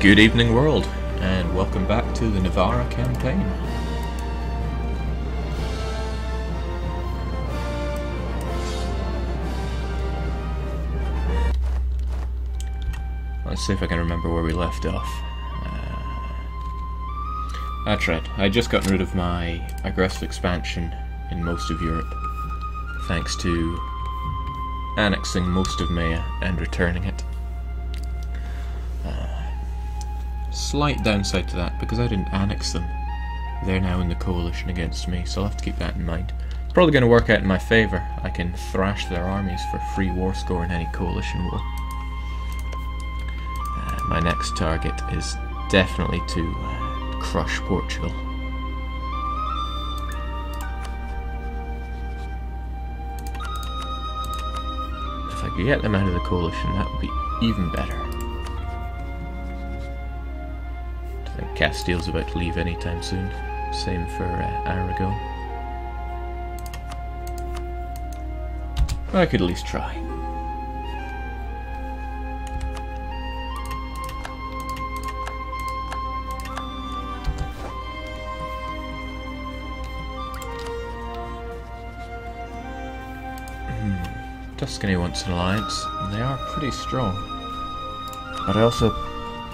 Good evening, world, and welcome back to the Navarra campaign. Let's see if I can remember where we left off. That's right, I just gotten rid of my aggressive expansion in most of Europe, thanks to annexing most of Maya and returning it. Slight downside to that, because I didn't annex them, they're now in the coalition against me, so I'll have to keep that in mind. It's probably going to work out in my favour. I can thrash their armies for free war score in any coalition war. My next target is definitely to crush Portugal. If I could get them out of the coalition, that would be even better. I think Castile's about to leave anytime soon. Same for Aragon. I could at least try. Tuscany wants an alliance, and they are pretty strong. But I also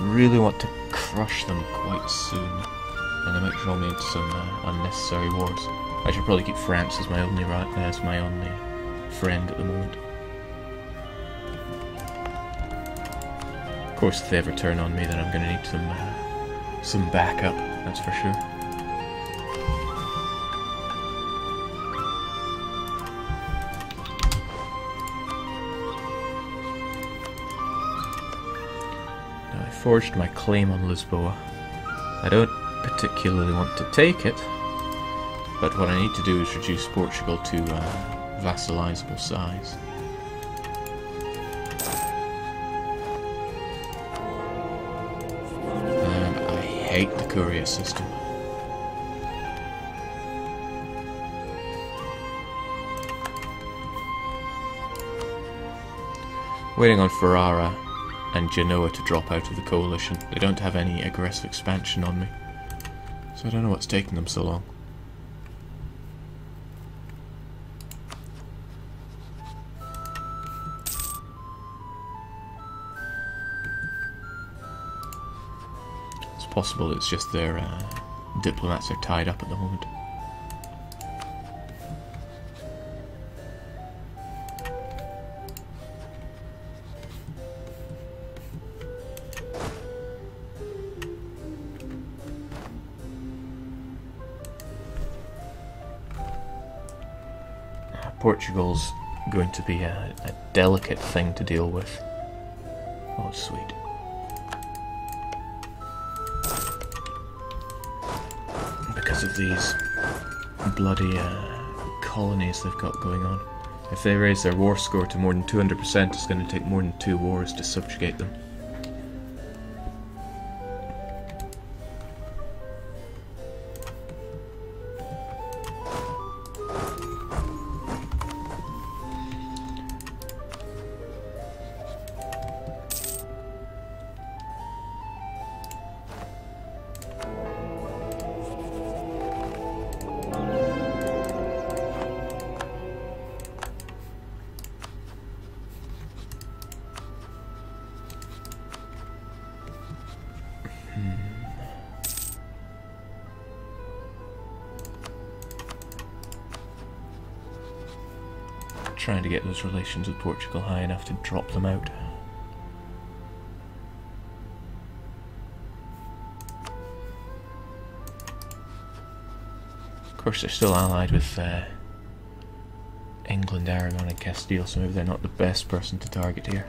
really want to crush them quite soon, and they might draw me into some unnecessary wars. I should probably keep France as my only friend at the moment. Of course, if they ever turn on me, then I'm going to need some backup. That's for sure. Forged my claim on Lisboa. I don't particularly want to take it, but what I need to do is reduce Portugal to vassalizable size. And I hate the courier system. Waiting on Ferrara and Genoa to drop out of the coalition. They don't have any aggressive expansion on me, so I don't know what's taking them so long. It's possible it's just their diplomats are tied up at the moment. Portugal's going to be a delicate thing to deal with. Oh, sweet. Because of these bloody colonies they've got going on. If they raise their war score to more than 200%, it's going to take more than 2 wars to subjugate them. Trying to get those relations with Portugal high enough to drop them out. Of course, they're still allied with England, Aragon and Castile, so maybe they're not the best person to target here.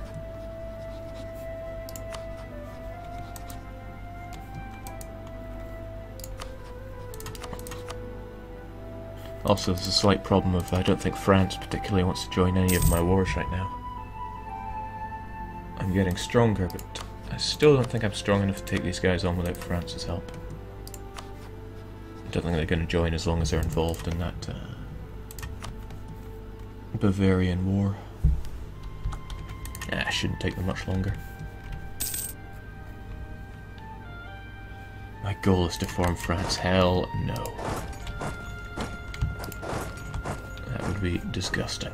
Also, there's a slight problem of I don't think France particularly wants to join any of my wars right now. I'm getting stronger, but I still don't think I'm strong enough to take these guys on without France's help. I don't think they're going to join as long as they're involved in that Bavarian war. It shouldn't take them much longer. My goal is to form France. Hell no. That would be disgusting.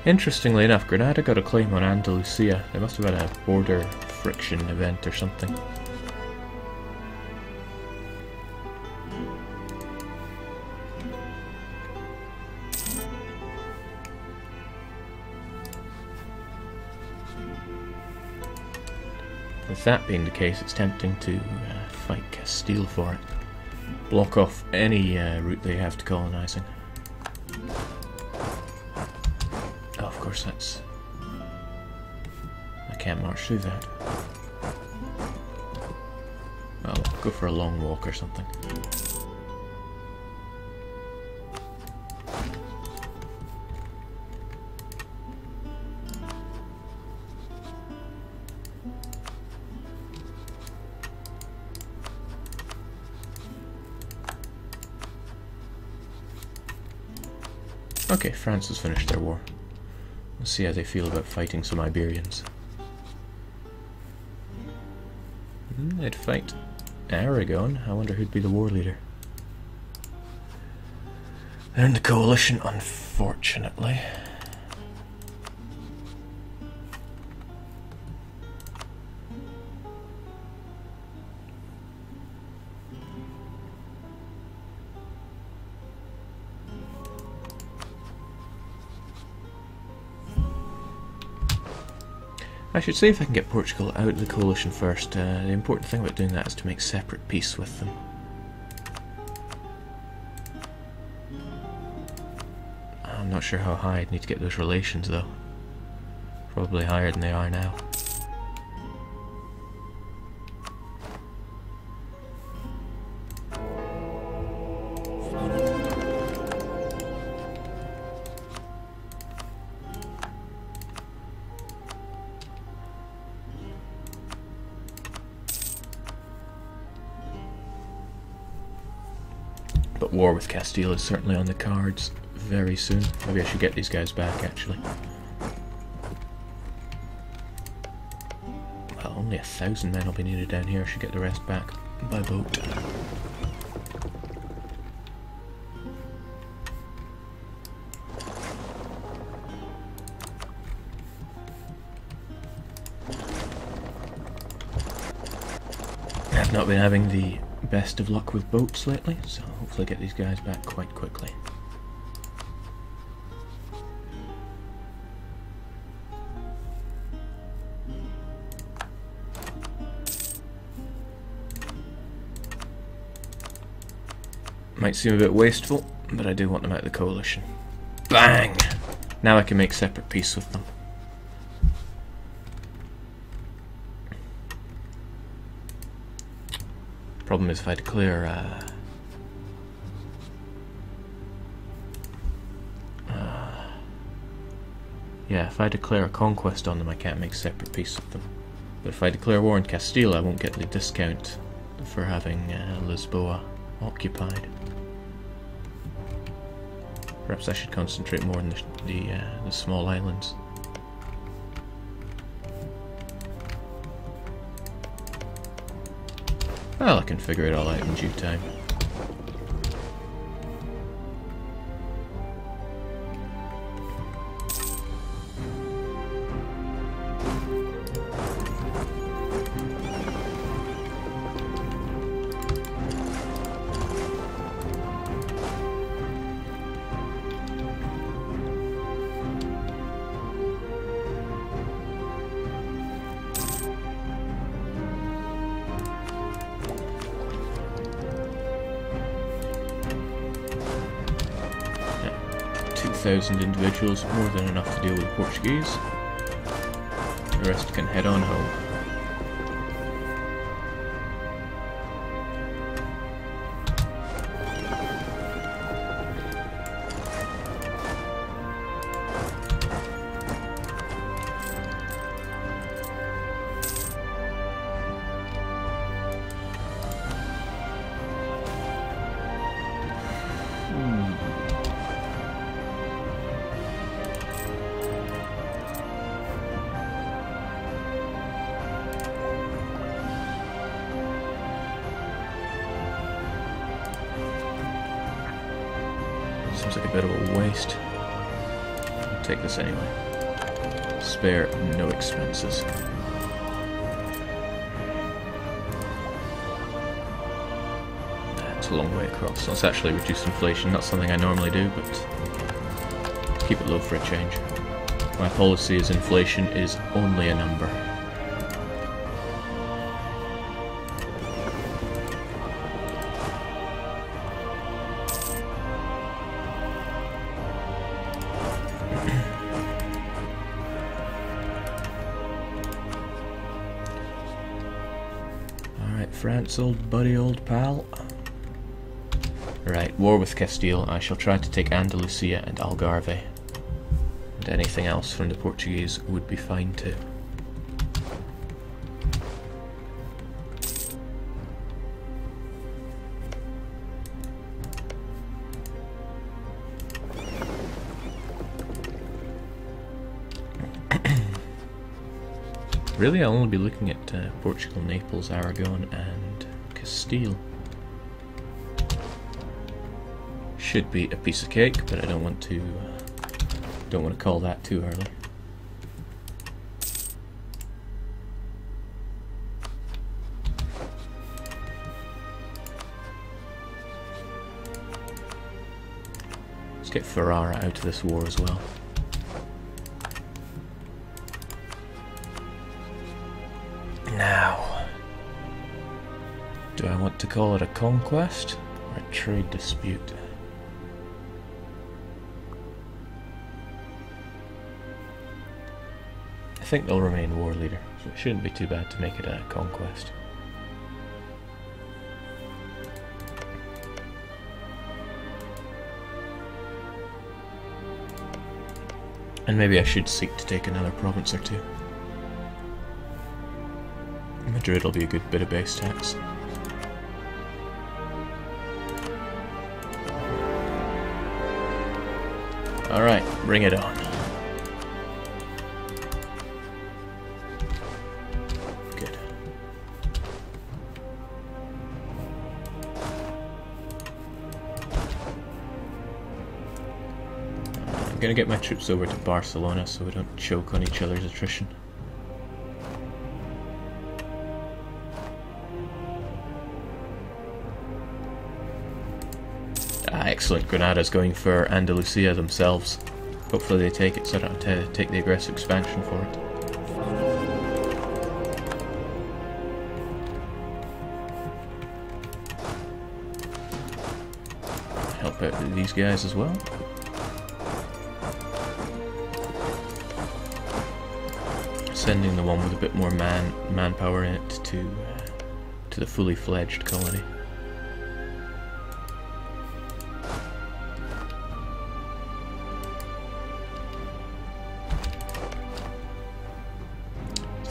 Interestingly enough, Granada got a claim on Andalusia. They must have had a border friction event or something. With that being the case, it's tempting to fight Castile for it. Block off any route they have to colonising. Oh, of course that's... I can't march through that. Oh, well, go for a long walk or something. Okay, France has finished their war. Let's see how they feel about fighting some Iberians. They'd fight Aragon. I wonder who'd be the war leader. They're in the coalition, unfortunately. I should see if I can get Portugal out of the coalition first. The important thing about doing that is to make separate peace with them. I'm not sure how high I'd need to get those relations though. Probably higher than they are now. But war with Castile is certainly on the cards very soon. Maybe I should get these guys back, actually. Well, only 1,000 men will be needed down here. I should get the rest back by boat. I've not been having the best of luck with boats lately, so hopefully get these guys back quite quickly. Might seem a bit wasteful, but I do want them out of the coalition. Bang! Now I can make separate peace with them. Problem is if I declare yeah, if I declare a conquest on them I can't make separate peace with them. But if I declare war on Castile I won't get the discount for having Lisboa occupied. Perhaps I should concentrate more on the small islands. Well, I can figure it all out in due time. Individuals, more than enough to deal with the Portuguese. The rest can head on home. Seems like a bit of a waste. I'll take this anyway. Spare no expenses. That's a long way across. Let's actually reduce inflation. Not something I normally do, but keep it low for a change. My policy is inflation is only a number. Alright, France, old buddy, old pal. Right, war with Castile. I shall try to take Andalusia and Algarve. And anything else from the Portuguese would be fine too. Really, I'll only be looking at Portugal, Naples, Aragon, and Castile. Should be a piece of cake, but I don't want to call that too early. Let's get Ferrara out of this war as well. Now, do I want to call it a conquest or a trade dispute? I think they'll remain war leader, so it shouldn't be too bad to make it a conquest. And maybe I should seek to take another province or two. Madrid will be a good bit of base tax. Alright, bring it on. Good. I'm gonna get my troops over to Barcelona so we don't choke on each other's attrition. Excellent. Granada's going for Andalusia themselves. Hopefully they take it so I don't have to take the aggressive expansion for it. Help out these guys as well. Sending the one with a bit more manpower in it to the fully fledged colony.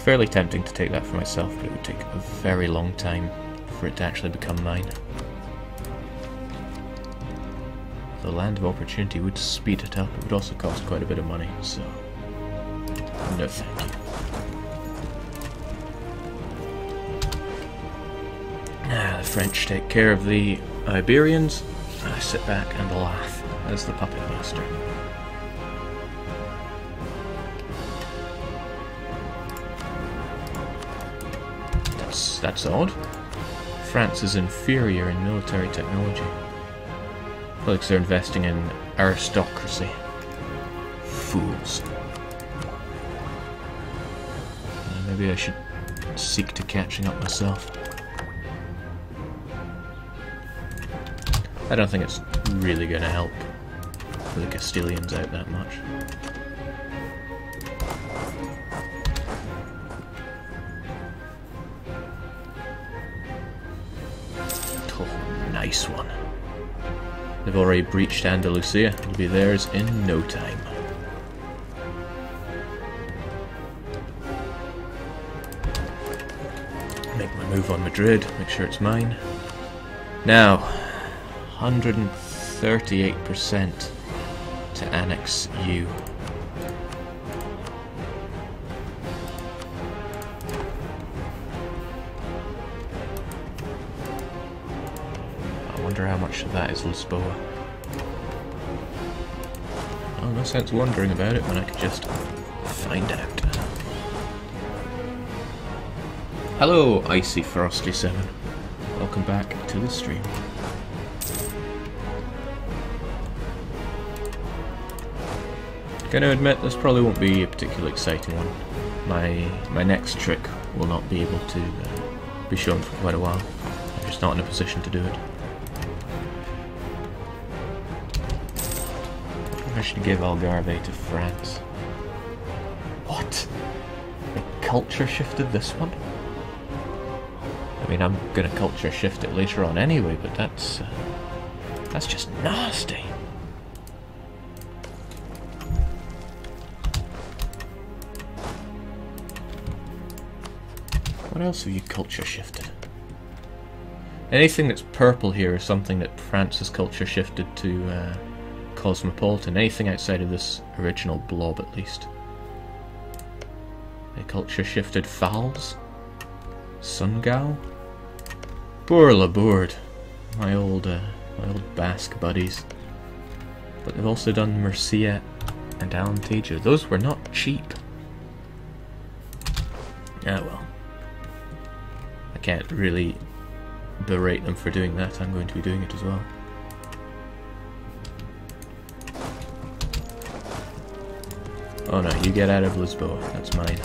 Fairly tempting to take that for myself, but it would take a very long time for it to actually become mine. The land of opportunity would speed it up, it would also cost quite a bit of money, so no thank you. Now the French take care of the Iberians, I sit back and laugh as the puppet master. That's odd. France is inferior in military technology. Probably because they're investing in aristocracy. Fools. Maybe I should seek to catching up myself. I don't think it's really going to help the Castilians out that much. Nice one. They've already breached Andalusia. It'll be theirs in no time. Make my move on Madrid. Make sure it's mine. Now, 138% to annex you. I wonder how much of that is Lisboa. Well, no sense wondering about it when I could just find out. Hello, Icy Frosty 7. Welcome back to the stream. Gonna admit this probably won't be a particularly exciting one. My next trick will not be able to be shown for quite a while. I'm just not in a position to do it. I should give Algarve to France. What? They culture shifted this one? I mean, I'm gonna culture shift it later on anyway, but that's just nasty. What else have you culture shifted? Anything that's purple here is something that France has culture shifted to Cosmopolitan. Anything outside of this original blob, at least. They culture shifted Fals, Sungal, Bourlabourd, my old Basque buddies. But they've also done Murcia and Alentejo. Those were not cheap. Ah well. I can't really berate them for doing that. I'm going to be doing it as well. Oh no, you get out of Lisboa. That's mine.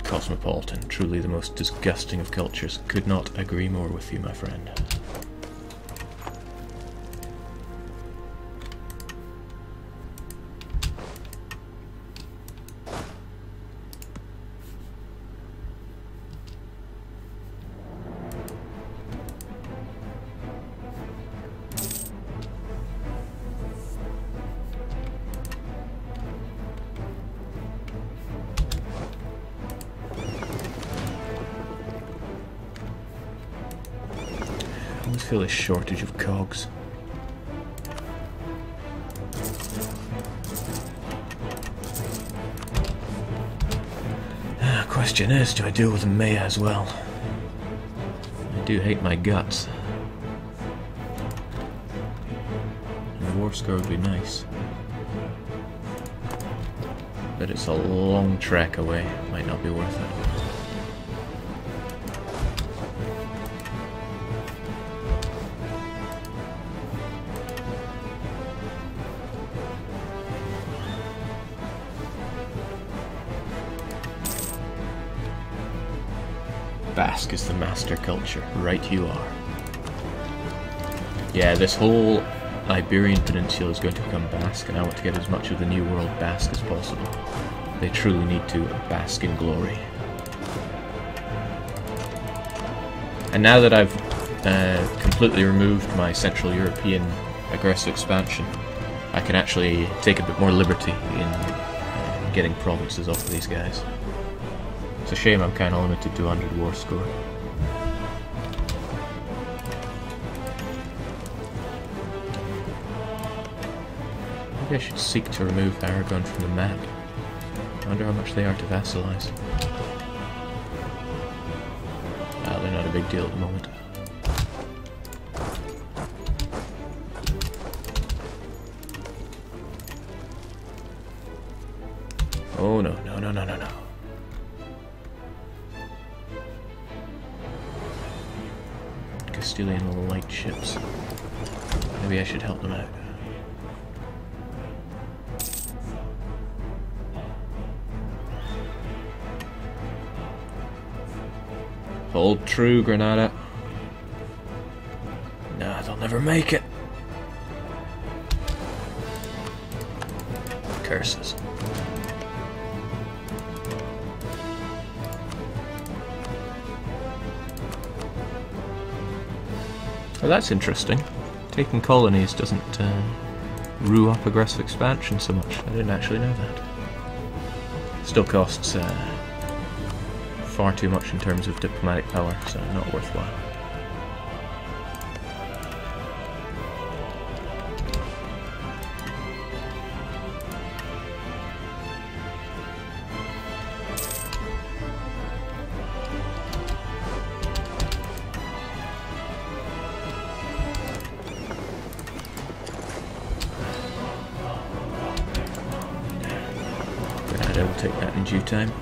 Cosmopolitan, truly the most disgusting of cultures. Could not agree more with you, my friend. I always feel a shortage of cogs. Question is, do I deal with the Maya as well? I do hate my guts. And a war score would be nice. But it's a long trek away. Might not be worth it. Basque is the master culture. Right you are. Yeah, this whole Iberian Peninsula is going to become Basque, and I want to get as much of the New World Basque as possible. They truly need to bask in glory. And now that I've completely removed my Central European aggressive expansion, I can actually take a bit more liberty in getting provinces off of these guys. It's a shame I'm kind of limited to 100 war score. Maybe I should seek to remove Aragon from the map. I wonder how much they are to vassalize. Ah, they're not a big deal at the moment. Oh no, no, no, no, no, no. Castilian light ships. Maybe I should help them out. Hold true, Granada. Nah, they'll never make it. Curses. Well, that's interesting. Taking colonies doesn't rue up aggressive expansion so much. I didn't actually know that. Still costs far too much in terms of diplomatic power, so not worthwhile. I will take that in due time.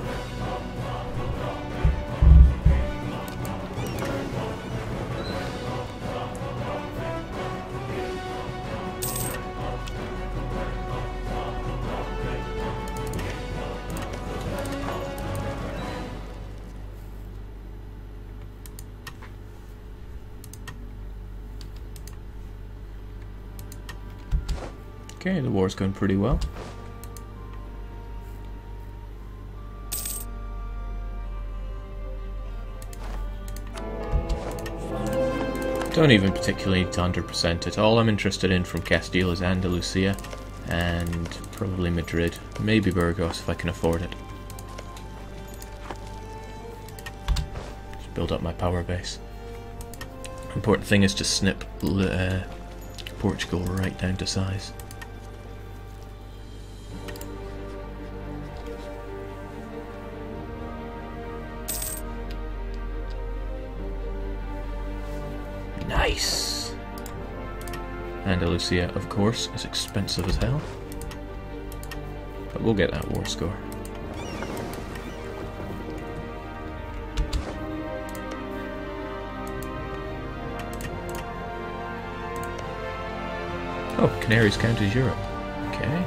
Okay, the war's going pretty well. Don't even particularly need to 100% it. All I'm interested in from Castile is Andalusia and probably Madrid. Maybe Burgos if I can afford it. Just build up my power base. Important thing is to snip Portugal right down to size. Nice! Andalusia, of course, is expensive as hell. But we'll get that war score. Oh, Canaries count as Europe. Okay.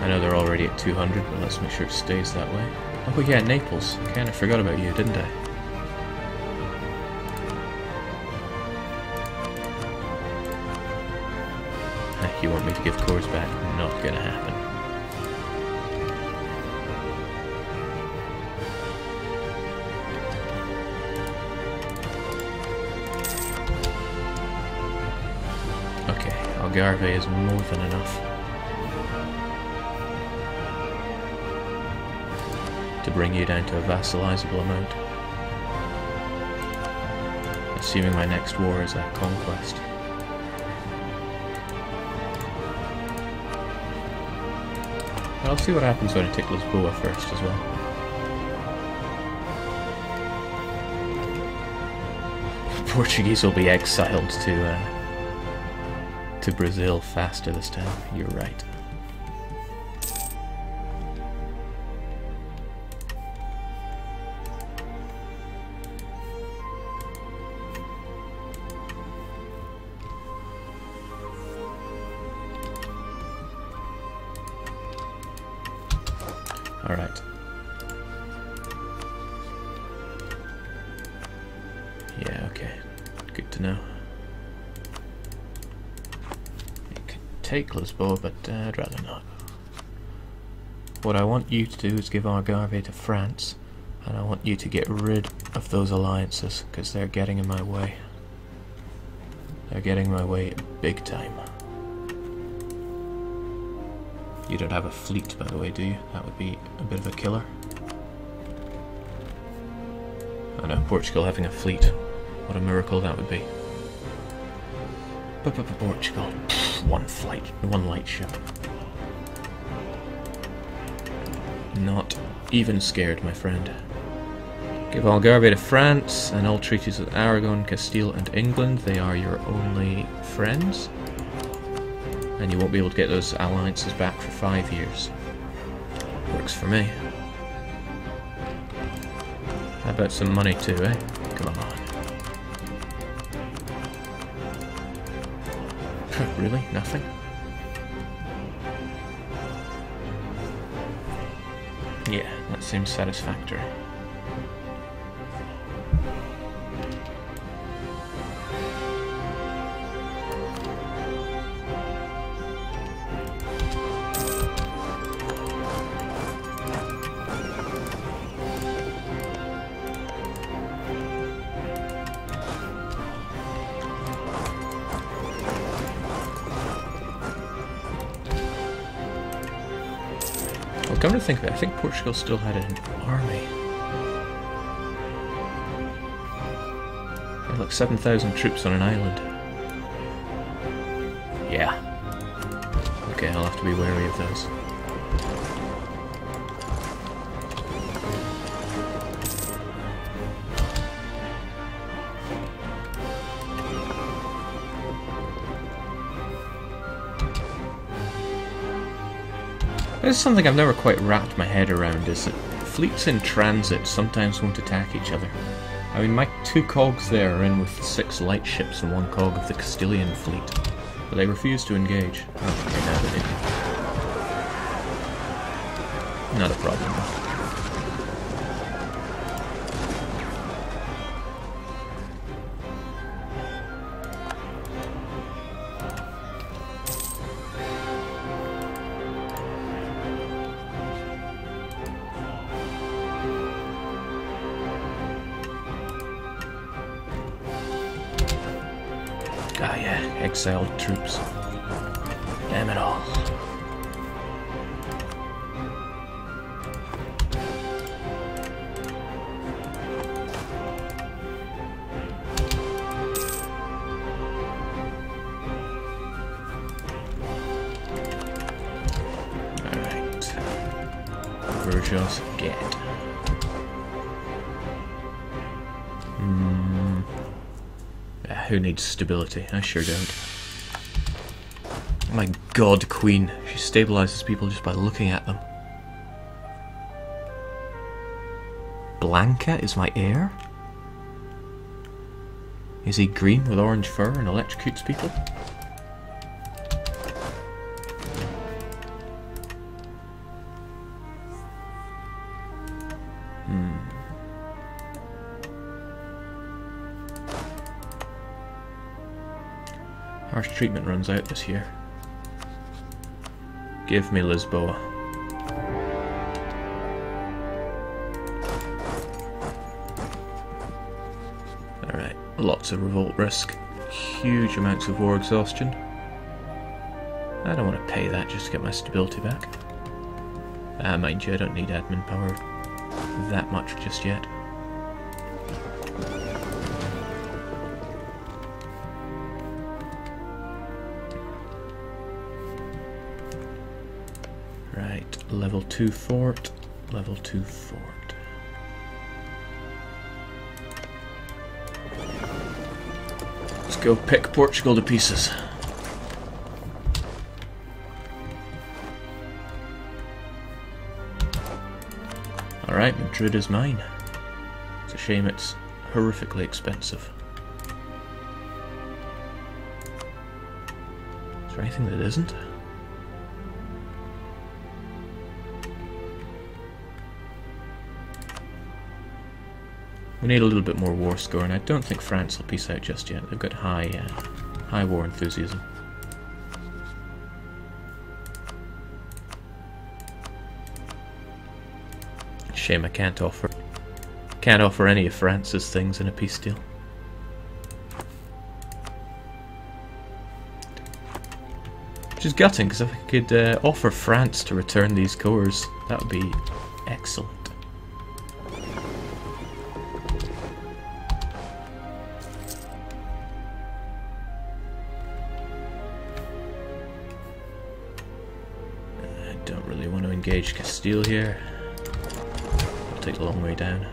I know they're already at 200, but let's make sure it stays that way. Oh yeah, Naples. I kind of forgot about you, didn't I? You want me to give cores back? Not gonna happen. Okay, Algarve is more than enough to bring you down to a vassalizable amount. Assuming my next war is a conquest. I'll see what happens when I take Lisboa first as well. The Portuguese will be exiled to Brazil faster this time. You're right. Alright. Yeah, okay. Good to know. You could take Lisboa, but I'd rather not. What I want you to do is give Algarve to France, and I want you to get rid of those alliances, because they're getting in my way. They're getting in my way big time. You don't have a fleet, by the way, do you? That would be a bit of a killer. Oh no, Portugal having a fleet. What a miracle that would be. Portugal. One light ship. Not even scared, my friend. Give Algarve to France, and all treaties with Aragon, Castile, and England. They are your only friends. And you won't be able to get those alliances back for 5 years. Works for me. How about some money too, eh? Come on. Really? Nothing? Yeah, that seems satisfactory. Come to think of it, I think Portugal still had an army. like 7,000 troops on an island. Yeah. Okay, I'll have to be wary of those. There's something I've never quite wrapped my head around, is that fleets in transit sometimes won't attack each other. I mean, my 2 cogs there are in with 6 light ships and 1 cog of the Castilian fleet, but they refuse to engage. Oh, okay, now they do. Not a problem. Ah yeah, exiled troops. Damn it all. Alright. Virgos get. Who needs stability? I sure don't. My god, Queen. She stabilizes people just by looking at them. Blanca is my heir? Is he green with orange fur and electrocutes people? Harsh treatment runs out this year. Give me Lisboa. Alright, lots of revolt risk. Huge amounts of war exhaustion. I don't want to pay that just to get my stability back. Mind you, I don't need admin power that much just yet. Right, level 2 fort, level 2 fort. Let's go pick Portugal to pieces. Alright, Madrid is mine. It's a shame it's horrifically expensive. Is there anything that isn't? We need a little bit more war score, and I don't think France will peace out just yet. They've got high war enthusiasm. Shame I can't offer any of France's things in a peace deal. Which is gutting, because if I could offer France to return these cores, that would be excellent. Don't really want to engage Castile here. I'll take the long way down.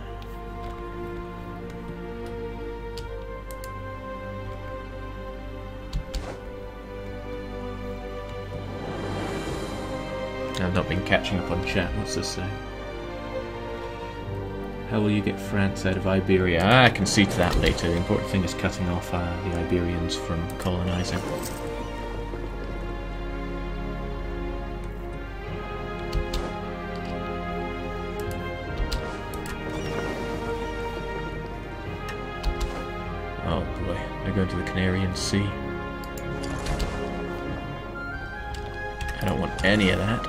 I've not been catching up on chat. What's this say? How will you get France out of Iberia? I can see to that later. The important thing is cutting off the Iberians from colonising. Oh boy, they're going to the Canarian Sea. I don't want any of that.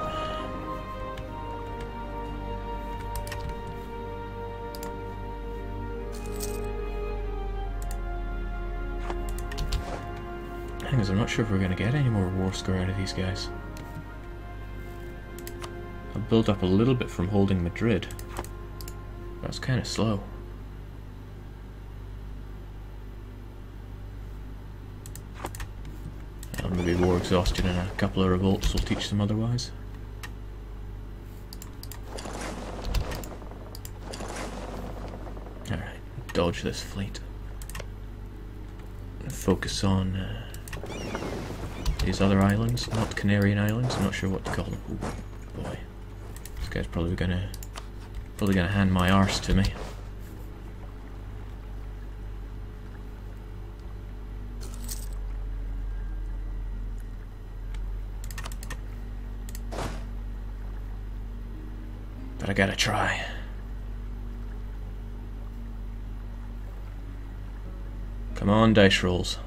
Thing is, I'm not sure if we're going to get any more war score out of these guys. I'll build up a little bit from holding Madrid. That's kind of slow. exhaustion and a couple of revolts will teach them otherwise. Alright, dodge this fleet. Focus on these other islands, not Canarian Islands, I'm not sure what to call them. Ooh, boy. This guy's probably gonna hand my arse to me. But I gotta try. Come on, dice rolls.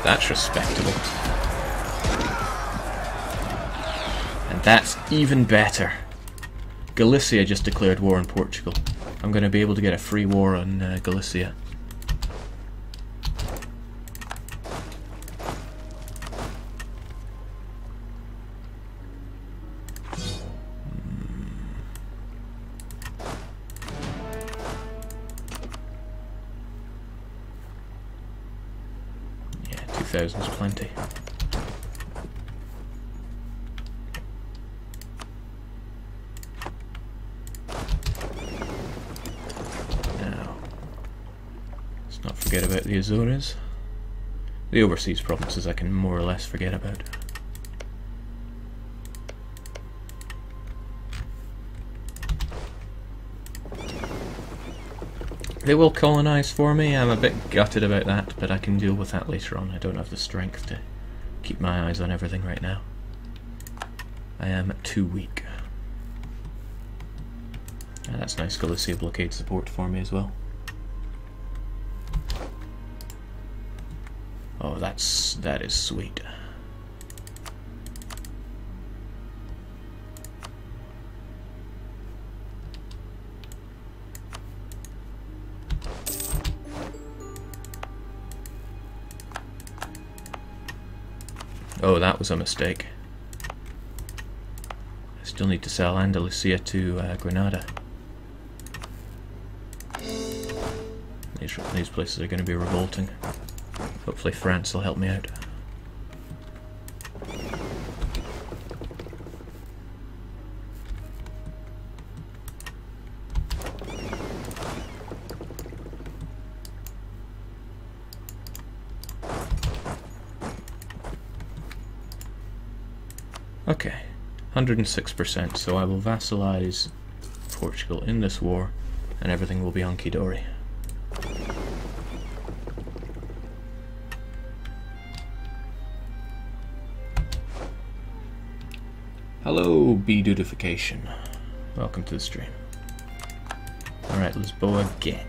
That's respectable. And that's even better. Galicia just declared war on Portugal. I'm going to be able to get a free war on Galicia. Is plenty. Now, let's not forget about the Azores. The overseas provinces I can more or less forget about. They will colonise for me. I'm a bit gutted about that, but I can deal with that later on. I don't have the strength to keep my eyes on everything right now. I am too weak. And that's nice Galicia blockade support for me as well. Oh, that is sweet. Oh, that was a mistake. I still need to sell Andalusia to Granada. These places are going to be revolting. Hopefully France will help me out. Okay, 106%, so I will vassalize Portugal in this war, and everything will be hunky-dory. Hello, B-dudification. Welcome to the stream. Alright, Lisboa, get.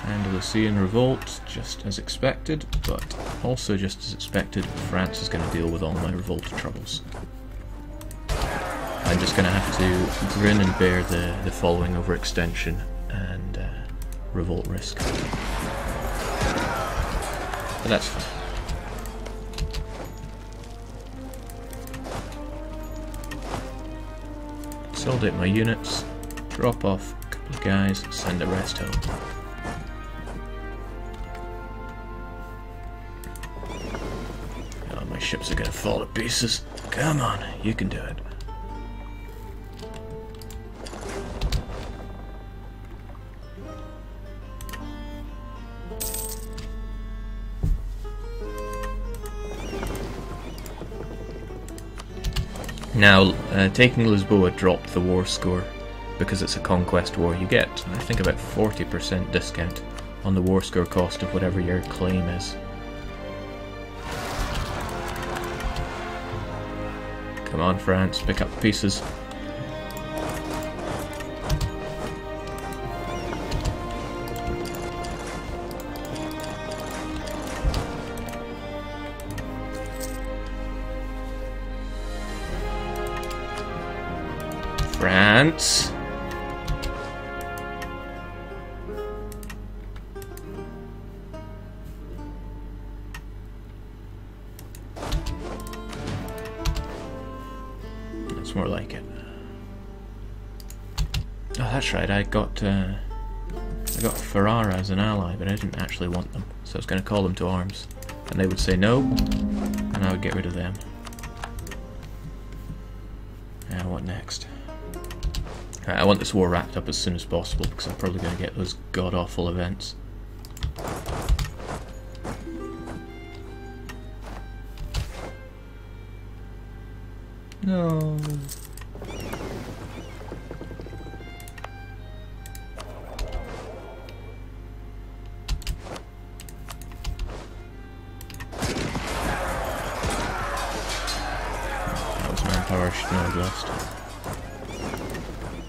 Andalusian revolt, just as expected, but also just as expected, France is going to deal with all my revolt troubles. I'm just going to have to grin and bear the following overextension and revolt risk. But that's fine. Consolidate my units, drop off a couple of guys, send the rest home. Oh, my ships are gonna fall to pieces. Come on, you can do it. Now, taking Lisboa dropped the war score because it's a conquest war. You get, I think, about 40% discount on the war score cost of whatever your claim is. Come on, France, pick up the pieces. France. Oh, that's right. I got Ferrara as an ally, but I didn't actually want them, so I was going to call them to arms, and they would say no, and I would get rid of them. Now, what next? I want this war wrapped up as soon as possible, because I'm probably going to get those god-awful events. No. That was manpower I should not have lost.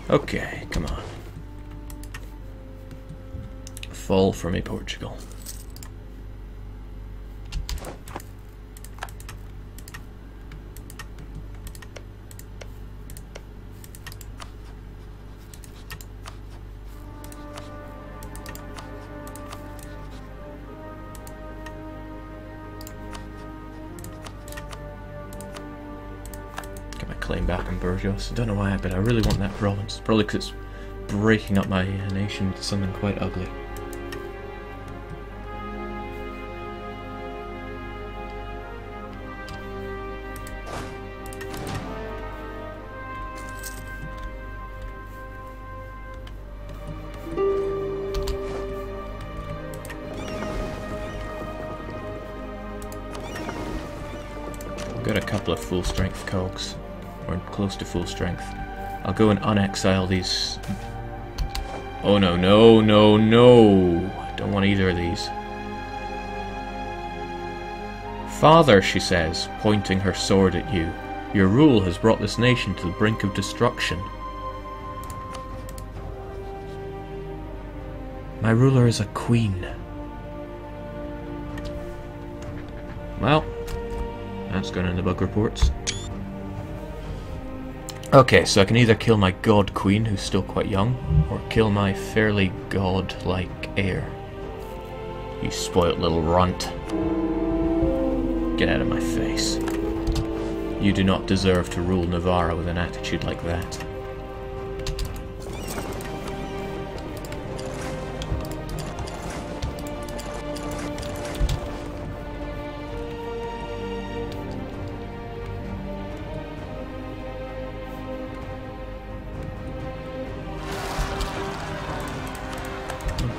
Okay, come on. Fall for me, Portugal. Claim back on Burgos. I don't know why, but I really want that province. Probably because it's breaking up my nation into something quite ugly. I've got a couple of full strength cogs. Or close to full strength. I'll go and unexile these. Oh no, no, no, no! Don't want either of these. Father, she says, pointing her sword at you, your rule has brought this nation to the brink of destruction. My ruler is a queen. Well, that's going in the bug reports. Okay, so I can either kill my god queen, who's still quite young, or kill my fairly god-like heir. You spoilt little runt. Get out of my face. You do not deserve to rule Navarra with an attitude like that.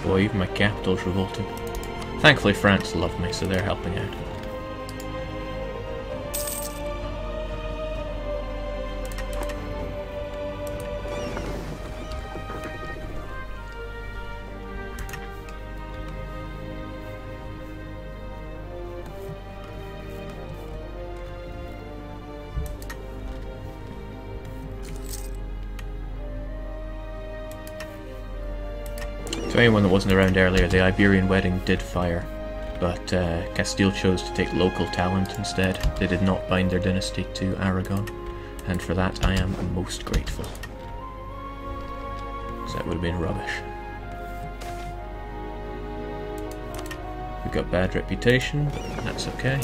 Boy, even my capital's revolting. Thankfully France love me, so they're helping out. To anyone that wasn't around earlier, the Iberian wedding did fire, but Castile chose to take local talent instead. They did not bind their dynasty to Aragon, and for that I am most grateful. Because that would have been rubbish. We've got bad reputation, but that's okay.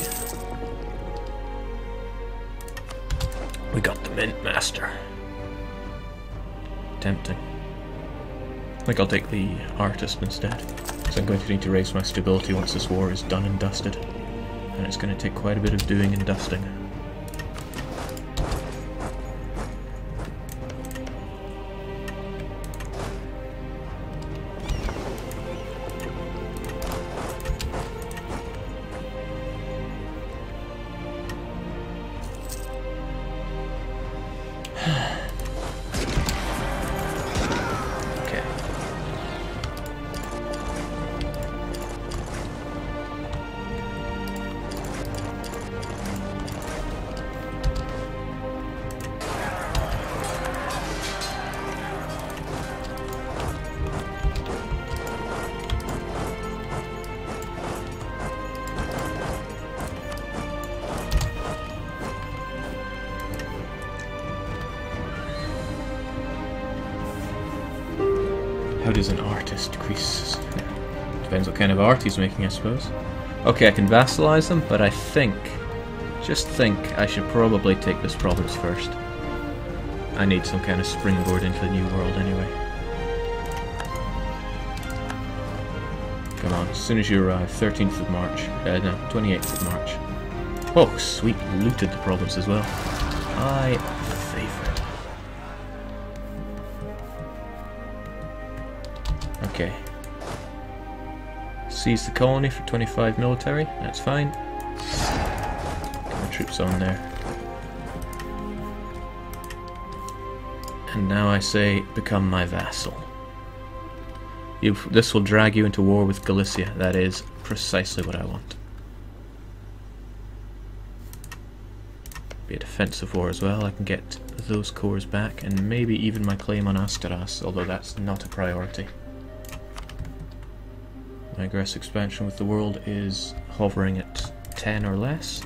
We got the Mint Master. Tempting. I think I'll take the Artist instead, because I'm going to need to raise my stability once this war is done and dusted. And it's going to take quite a bit of doing and dusting. How does an artist decrease? Depends what kind of art he's making, I suppose. Okay, I can vassalize them, but I think, just think, I should probably take this province first. I need some kind of springboard into the new world anyway. on, as soon as you arrive, 13th of March, no, 28th of March. Oh, sweet, looted the province as well. My favourite. Okay. Seize the colony for 25 military, that's fine. Get my troops on there. And now I say, become my vassal. This will drag you into war with Galicia. That is precisely what I want. Be a defensive war as well. I can get those cores back, and maybe even my claim on Asteras, although that's not a priority. My aggressive expansion with the world is hovering at 10 or less.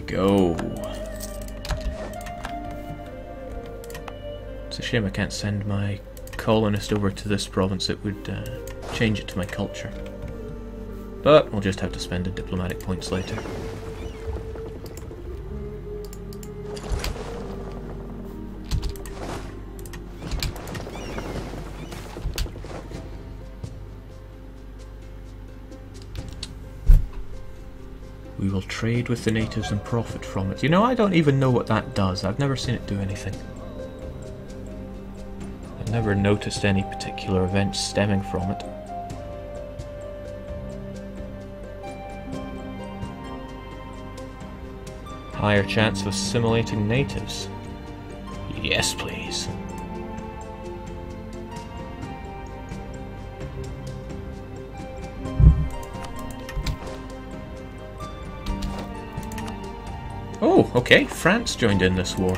Go. It's a shame I can't send my colonist over to this province. It would change it to my culture. But we'll just have to spend the diplomatic points later. We will trade with the natives and profit from it. You know, I don't even know what that does. I've never seen it do anything. I've never noticed any particular events stemming from it. Higher chance of assimilating natives. Yes, please. Oh, okay, France joined in this war.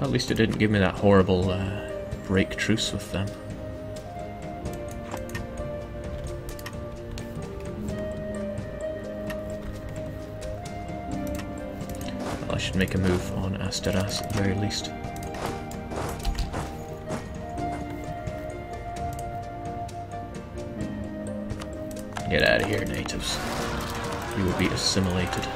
At least it didn't give me that horrible break truce with them. Well, I should make a move on Asteras at the very least. Get out of here, natives. You will be assimilated.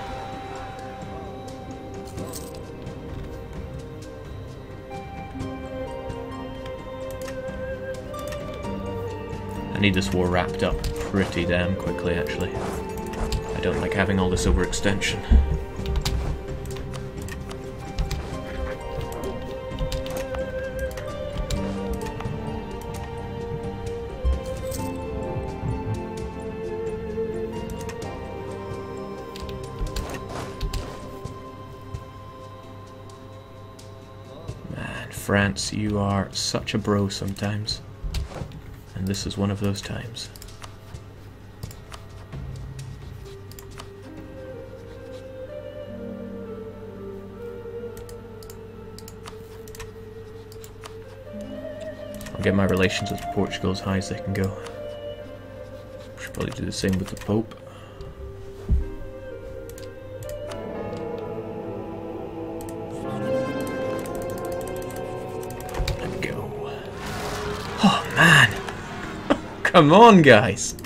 I need this war wrapped up pretty damn quickly, actually. I don't like having all this overextension. France, you are such a bro sometimes, and this is one of those times. I'll get my relations with Portugal as high as they can go. Should probably do the same with the Pope. Come on, guys!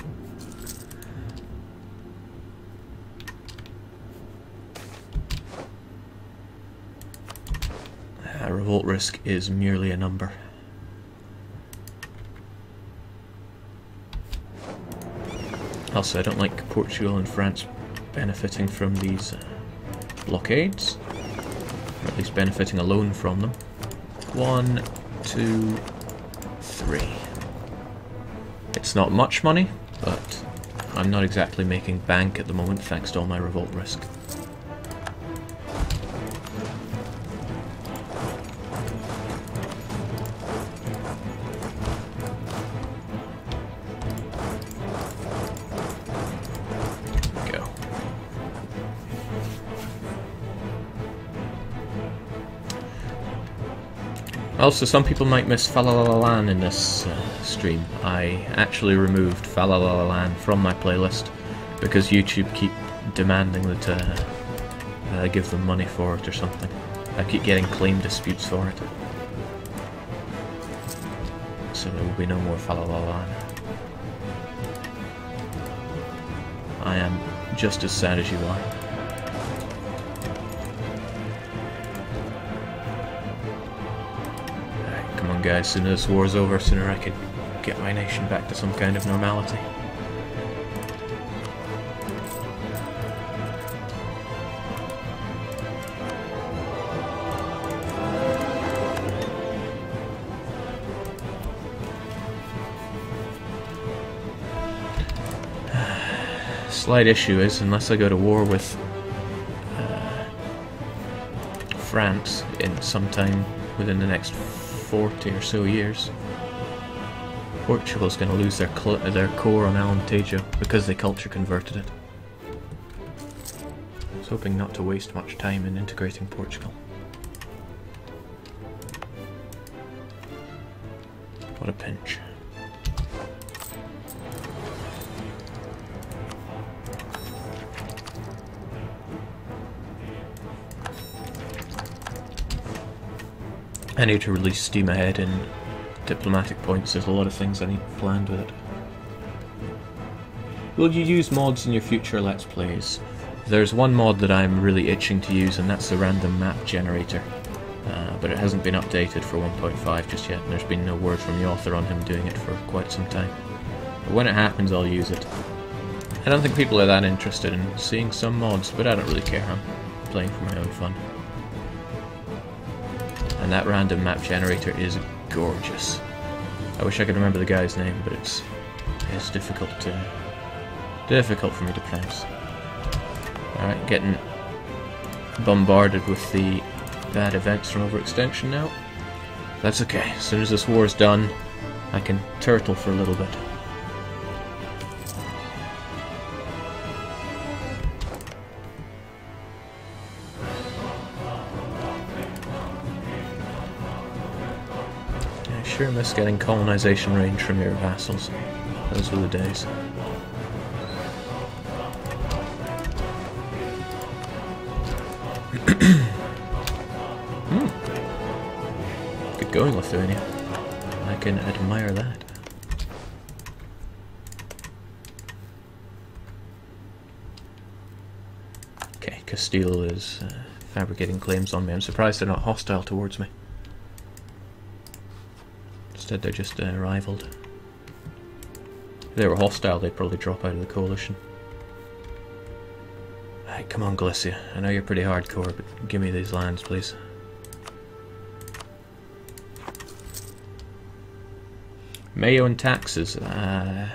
Revolt risk is merely a number. Also, I don't like Portugal and France benefiting from these blockades, or at least benefiting alone from them. 1, 2, 3. It's not much money, but I'm not exactly making bank at the moment thanks to all my revolt risk. Go. Also, some people might miss Falalalan in this stream. I actually removed Falalalan from my playlist because YouTube keep demanding that I give them money for it or something. I keep getting claim disputes for it. So there will be no more Falalalan. I am just as sad as you are. Alright, come on guys, sooner this war's over, sooner I can get my nation back to some kind of normality. Slight issue is, unless I go to war with France in some time within the next 40 or so years, Portugal's going to lose their core on Alentejo because they culture converted it. I was hoping not to waste much time in integrating Portugal. What a pinch. I need to release steam ahead in diplomatic points. There's a lot of things I need planned with it. Will you use mods in your future Let's Plays? There's one mod that I'm really itching to use, and that's the random map generator. But it hasn't been updated for 1.5 just yet, and there's been no word from the author on him doing it for quite some time. But when it happens, I'll use it. I don't think people are that interested in seeing some mods, but I don't really care. I'm playing for my own fun. And that random map generator is gorgeous. I wish I could remember the guy's name, but it's difficult for me to pronounce. Alright, getting bombarded with the bad events from overextension now. That's okay. As soon as this war's done, I can turtle for a little bit. Sure miss getting colonization range from your vassals. Those were the days. Good going, Lithuania. I can admire that. Okay, Castile is fabricating claims on me. I'm surprised they're not hostile towards me. Instead, they're just rivaled. If they were hostile, they'd probably drop out of the coalition. Alright, come on, Galicia. I know you're pretty hardcore, but give me these lands, please. Mayo and taxes. I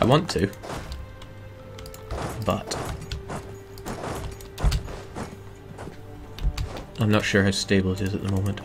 want to, but I'm not sure how stable it is at the moment.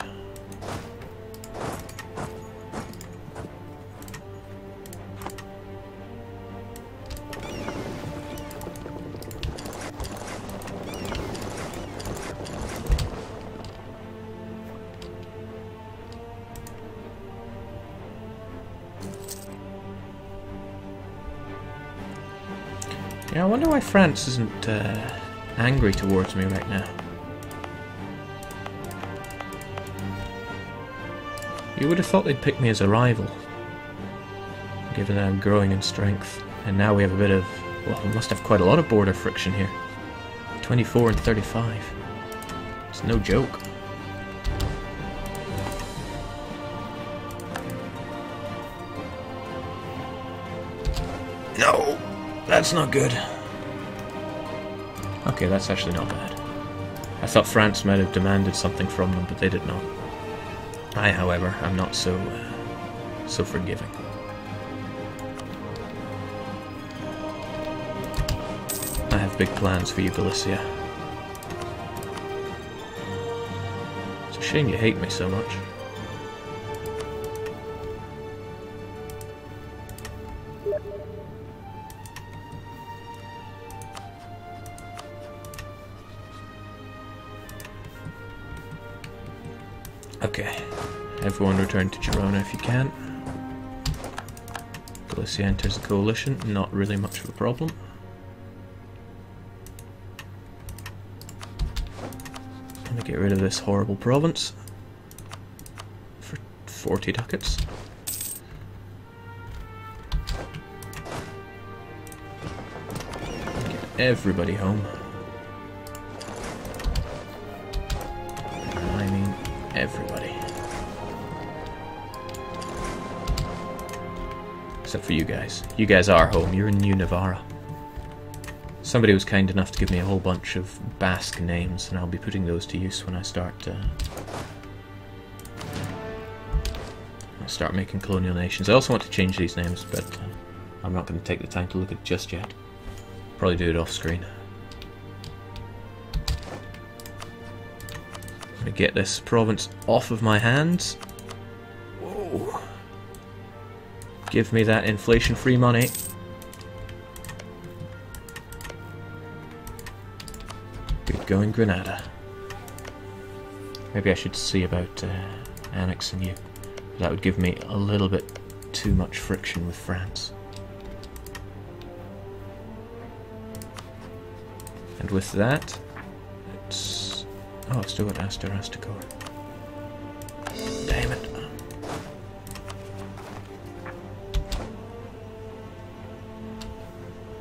Yeah, I wonder why France isn't angry towards me right now. You would have thought they'd pick me as a rival, given that I'm growing in strength. And now we have a bit of... well, we must have quite a lot of border friction here. 24 and 35. It's no joke. No! That's not good. Okay, that's actually not bad. I thought France might have demanded something from them, but they did not. I, however, am not so forgiving. I have big plans for you, Galicia. It's a shame you hate me so much. Okay, everyone return to Girona if you can. Galicia enters the coalition, not really much of a problem. I'm gonna get rid of this horrible province. 40 ducats. Get everybody home. I mean, everybody. Except for you guys. You guys are home. You're in New Navarra. Somebody was kind enough to give me a whole bunch of Basque names, and I'll be putting those to use when I start making colonial nations. I also want to change these names, but I'm not going to take the time to look at it just yet. Probably do it off screen. I'm going to get this province off of my hands. Whoa. Give me that inflation-free money. Good going, Granada. Maybe I should see about annexing you. That would give me a little bit too much friction with France. And with that, it's... oh, I've still got Astor-Astacor. Damn it.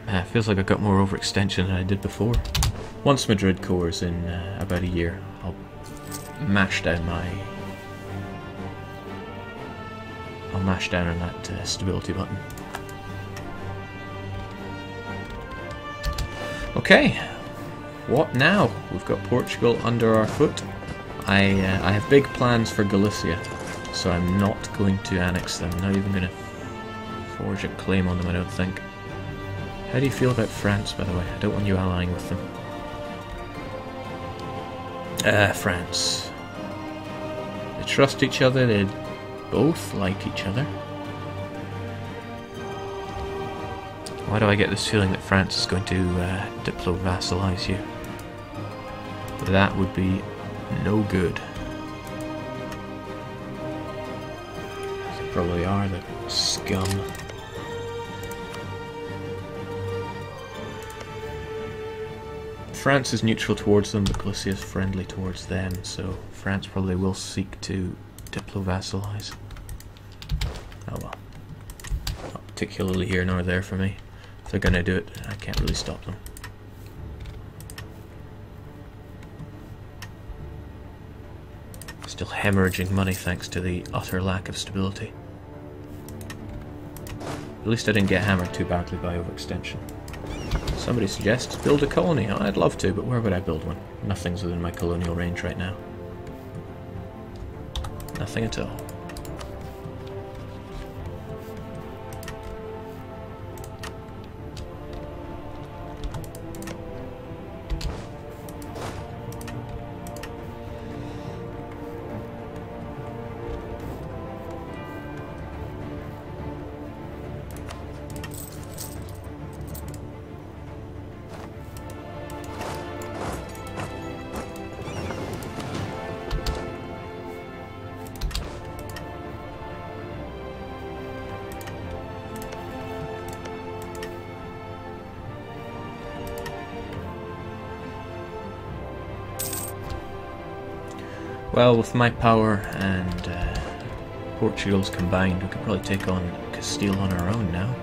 Man, it feels like I've got more overextension than I did before. Once Madrid cores in about a year, I'll mash down on that stability button. Okay, what now? We've got Portugal under our foot. I have big plans for Galicia, so I'm not going to annex them. I'm not even going to forge a claim on them, I don't think. How do you feel about France, by the way? I don't want you allying with them. France. They trust each other, they both like each other. Why do I get this feeling that France is going to diplo-vassalize you? That would be no good. They probably are, the scum. France is neutral towards them, but Galicia is friendly towards them, so France probably will seek to diplo-vassalize. Oh well. Not particularly here nor there for me. If they're gonna do it, I can't really stop them. Still hemorrhaging money thanks to the utter lack of stability. At least I didn't get hammered too badly by overextension. Somebody suggests build a colony. Oh, I'd love to, but where would I build one? Nothing's within my colonial range right now. Nothing at all. Well, with my power and Portugal's combined, we could probably take on Castile on our own now.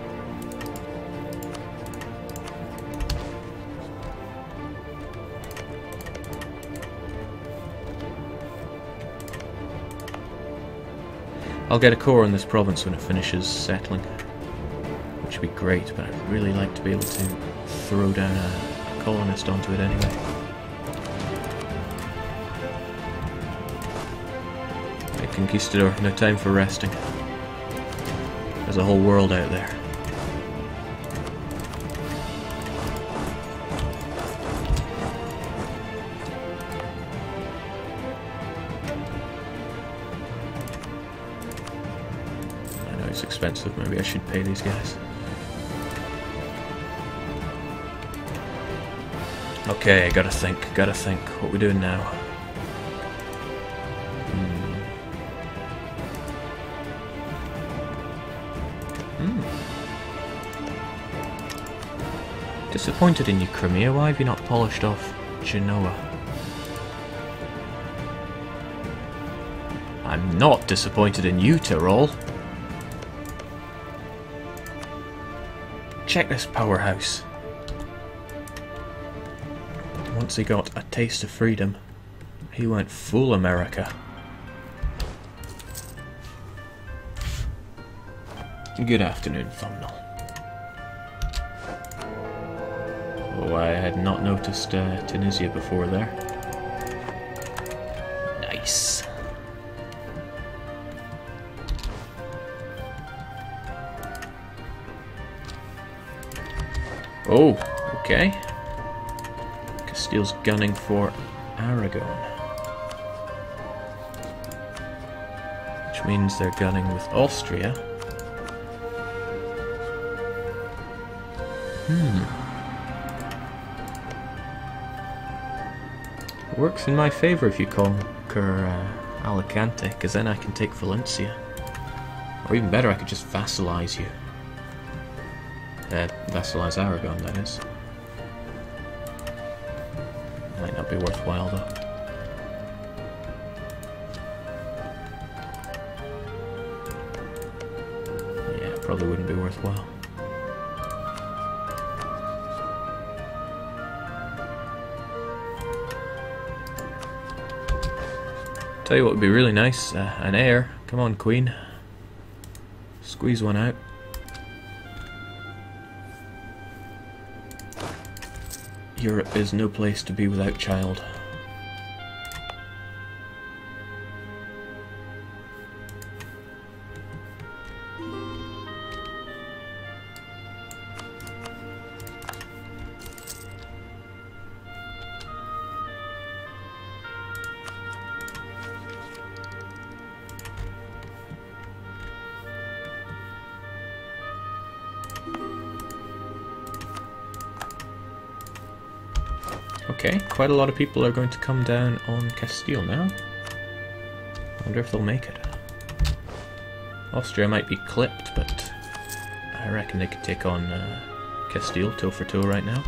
I'll get a core in this province when it finishes settling, which would be great, but I'd really like to be able to throw down a colonist onto it anyway. Conquistador, no time for resting. There's a whole world out there. I know it's expensive, maybe I should pay these guys. Okay, gotta think. What we doing now? Disappointed in you, Crimea. Why have you not polished off Genoa? I'm not disappointed in you, Tyrol. Check this powerhouse. Once he got a taste of freedom, he went full America. Good afternoon, Thumbnail. Oh, I had not noticed Tunisia before there. Nice. Oh, okay. Castile's gunning for Aragon. Which means they're gunning with Austria. Works in my favour if you conquer Alicante, because then I can take Valencia. Or even better, I could just vassalize you. Vassalize Aragon, that is. Might not be worthwhile, though. Yeah, probably wouldn't be worthwhile. Tell you what would be really nice, an heir. Come on, Queen. Squeeze one out. Europe is no place to be without child. Okay, quite a lot of people are going to come down on Castile now. I wonder if they'll make it. Austria might be clipped, but I reckon they could take on Castile toe for toe right now.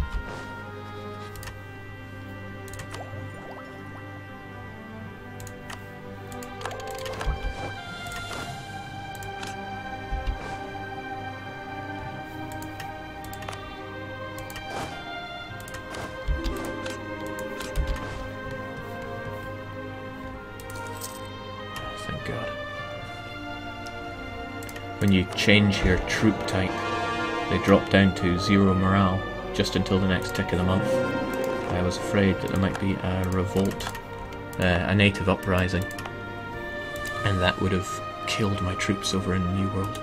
God. When you change your troop type, they drop down to 0 morale just until the next tick of the month. I was afraid that there might be a revolt, a native uprising, and that would have killed my troops over in the New World.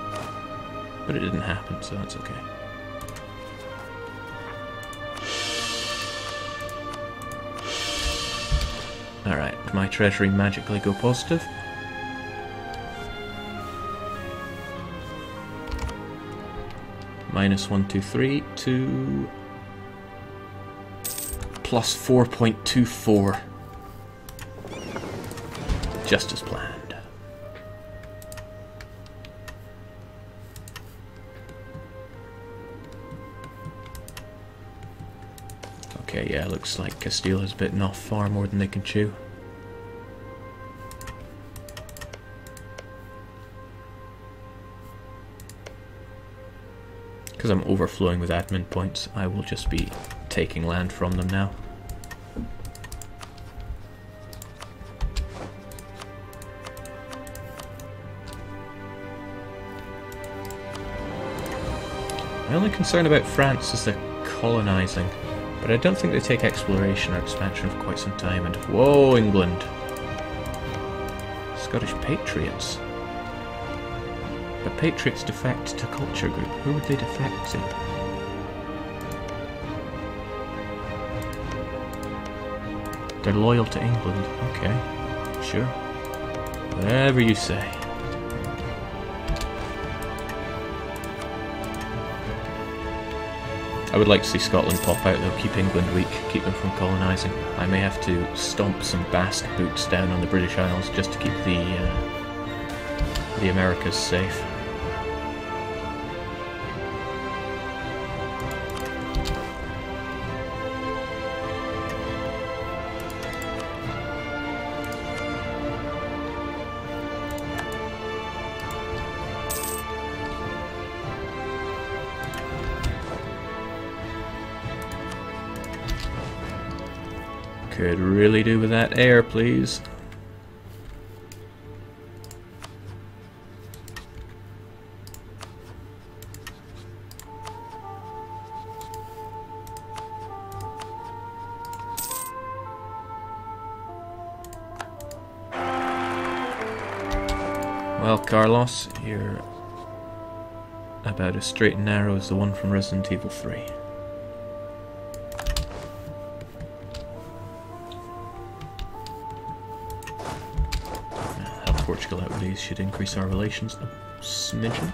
But it didn't happen, so that's okay. Alright, did my treasury magically go positive? -123 to +4.24. Just as planned. Okay, yeah, looks like Castile has bitten off far more than they can chew. Because I'm overflowing with admin points, I will just be taking land from them now. My only concern about France is the colonising, but I don't think they take exploration or expansion for quite some time. And whoa, England! Scottish Patriots. But Patriots defect to culture group. Who would they defect to? They're loyal to England. Okay, sure. Whatever you say. I would like to see Scotland pop out though, keep England weak, keep them from colonising. I may have to stomp some Basque boots down on the British Isles just to keep the Americas safe. Could really do with that air, please. Well, Carlos, you're about as straight and narrow as the one from Resident Evil 3. Help Portugal out with these should increase our relations a smidgen.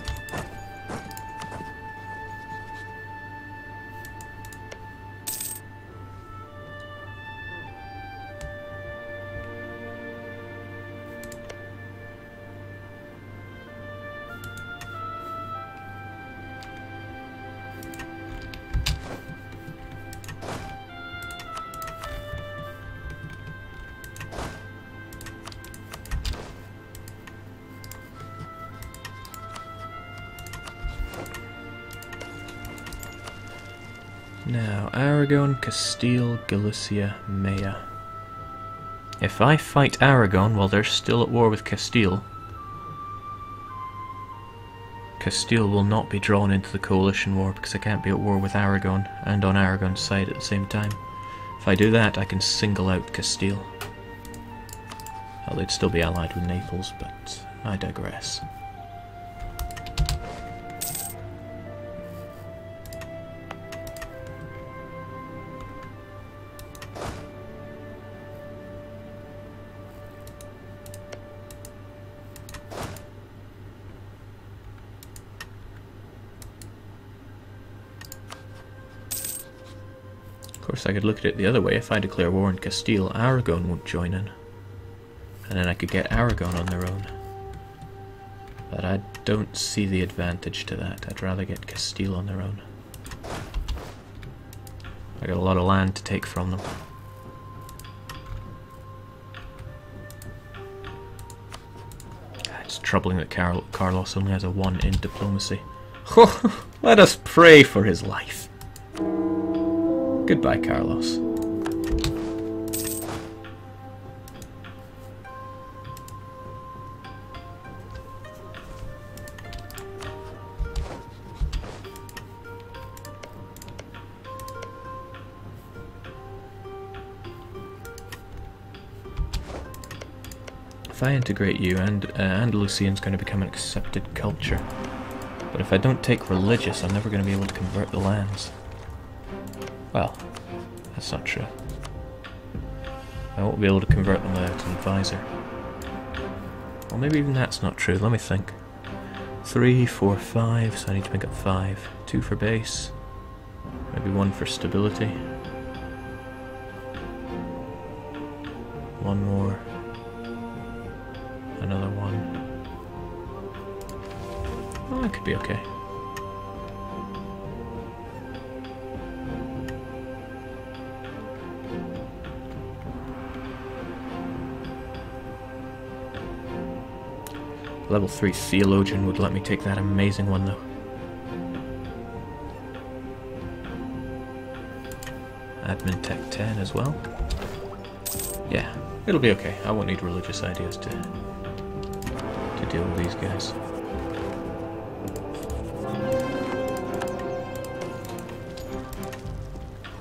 Now, Aragon, Castile, Galicia, Maya. If I fight Aragon while they're still at war with Castile, Castile will not be drawn into the coalition war because I can't be at war with Aragon and on Aragon's side at the same time. If I do that, I can single out Castile. Well, they'd still be allied with Naples, but I digress. Of course, I could look at it the other way. If I declare war on Castile, Aragon won't join in. And then I could get Aragon on their own. But I don't see the advantage to that. I'd rather get Castile on their own. I got a lot of land to take from them. It's troubling that Carlos only has a 1 in diplomacy. Let us pray for his life. Goodbye, Carlos. If I integrate you, Andalusian's going to become an accepted culture. But if I don't take religious, I'm never going to be able to convert the lands. Well, that's not true. I won't be able to convert them without an advisor. Well, maybe even that's not true. Let me think. 3, 4, 5, so I need to make up 5. 2 for base. Maybe 1 for stability. 1 more. Another 1. Oh, that could be okay. Level 3 Theologian would let me take that amazing one, though. Admin Tech 10 as well. Yeah, it'll be okay. I won't need religious ideas to deal with these guys.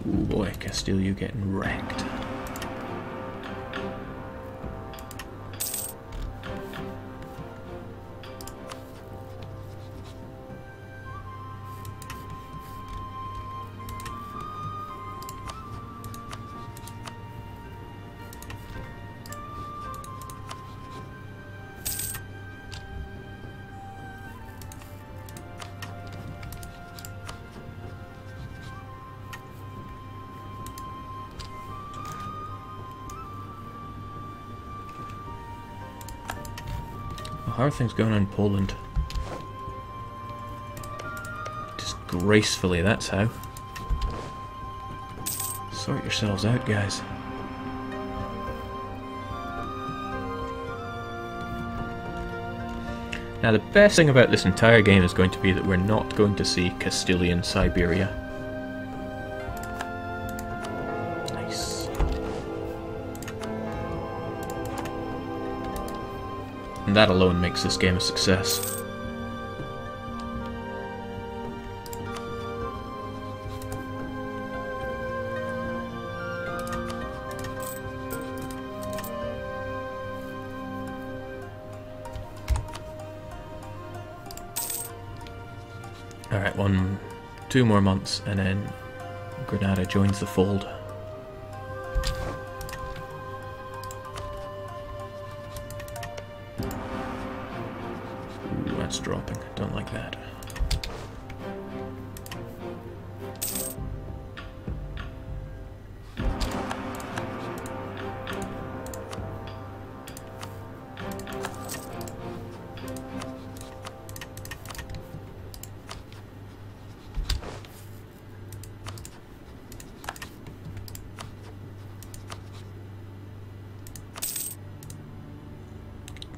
Ooh boy, Castile, you getting wrecked. How are things going in Poland? Just gracefully, that's how. Sort yourselves out, guys. Now the best thing about this entire game is going to be that we're not going to see Castilian Siberia. Nice. And that alone makes this game a success. Alright, 2 more months and then Granada joins the fold. Ooh, that's dropping. Don't like that.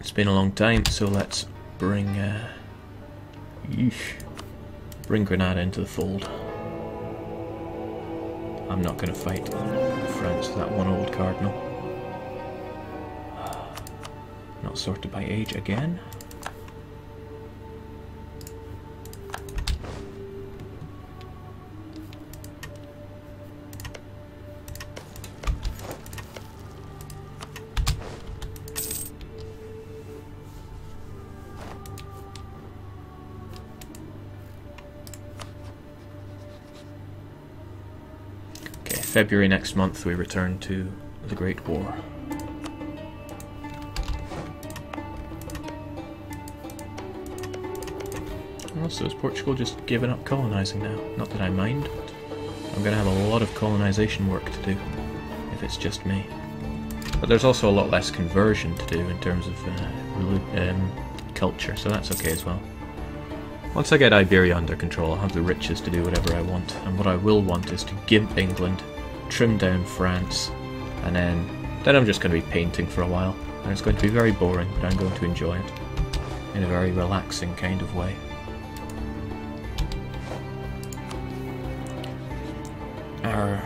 It's been a long time, so let's bring Granada into the fold. I'm not going to fight France, that one old cardinal. Not sorted by age again. February next month we return to the Great War. Also, has Portugal just given up colonising now? Not that I mind, but I'm going to have a lot of colonisation work to do, if it's just me. But there's also a lot less conversion to do in terms of culture, so that's okay as well. Once I get Iberia under control, I'll have the riches to do whatever I want, and what I will want is to gimp England, trim down France, and then I'm just going to be painting for a while, and it's going to be very boring, but I'm going to enjoy it in a very relaxing kind of way. Our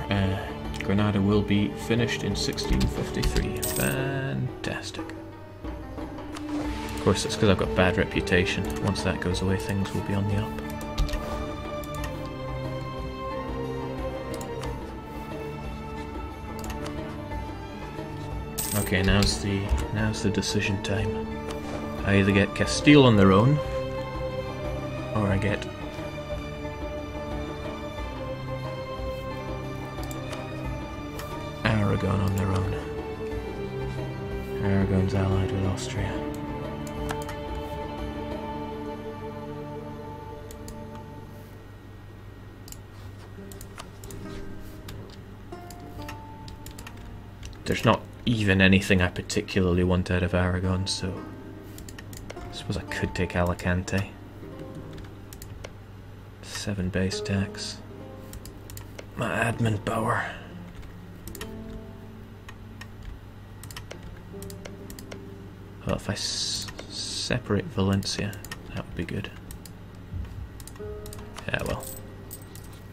Granada will be finished in 1653. Fantastic. Of course, it's because I've got bad reputation. Once that goes away, things will be on the up. Okay, now's the decision time. I either get Castile on their own, or I get Aragon on their own. Aragon's allied with Austria. There's not even anything I particularly want out of Aragon, so I suppose I could take Alicante. 7 base tax. My admin power. Well, if I separate Valencia, that would be good. Yeah, well,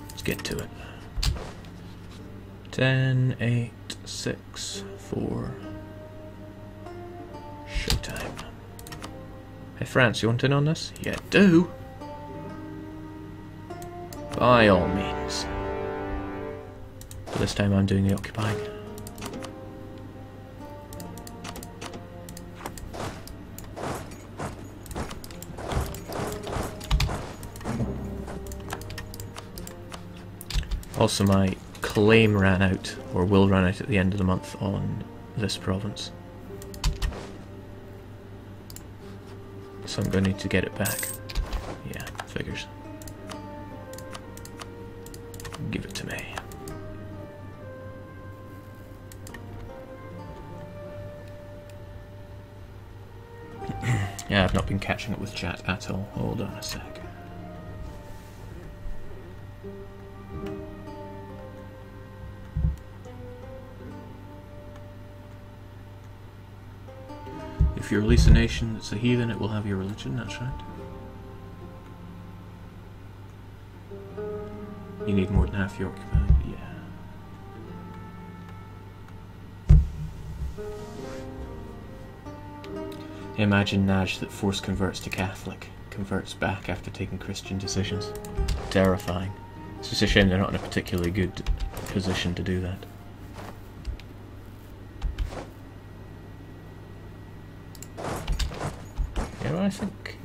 let's get to it. 10, 8, 6, 4. Showtime. Hey France, you want in on this? Yeah, do! By all means. But this time I'm doing the occupying. Also, my claim ran out, or will run out at the end of the month on this province. So I'm going to need to get it back. Yeah, figures. Give it to me. Yeah, I've not been catching up with chat at all. Hold on a sec. If you release a nation that's a heathen, it will have your religion, that's right. You need more than half your occupied, yeah. Imagine Naj that force converts to Catholic, converts back after taking Christian decisions. Terrifying. It's just a shame they're not in a particularly good position to do that. Yeah, well, I think...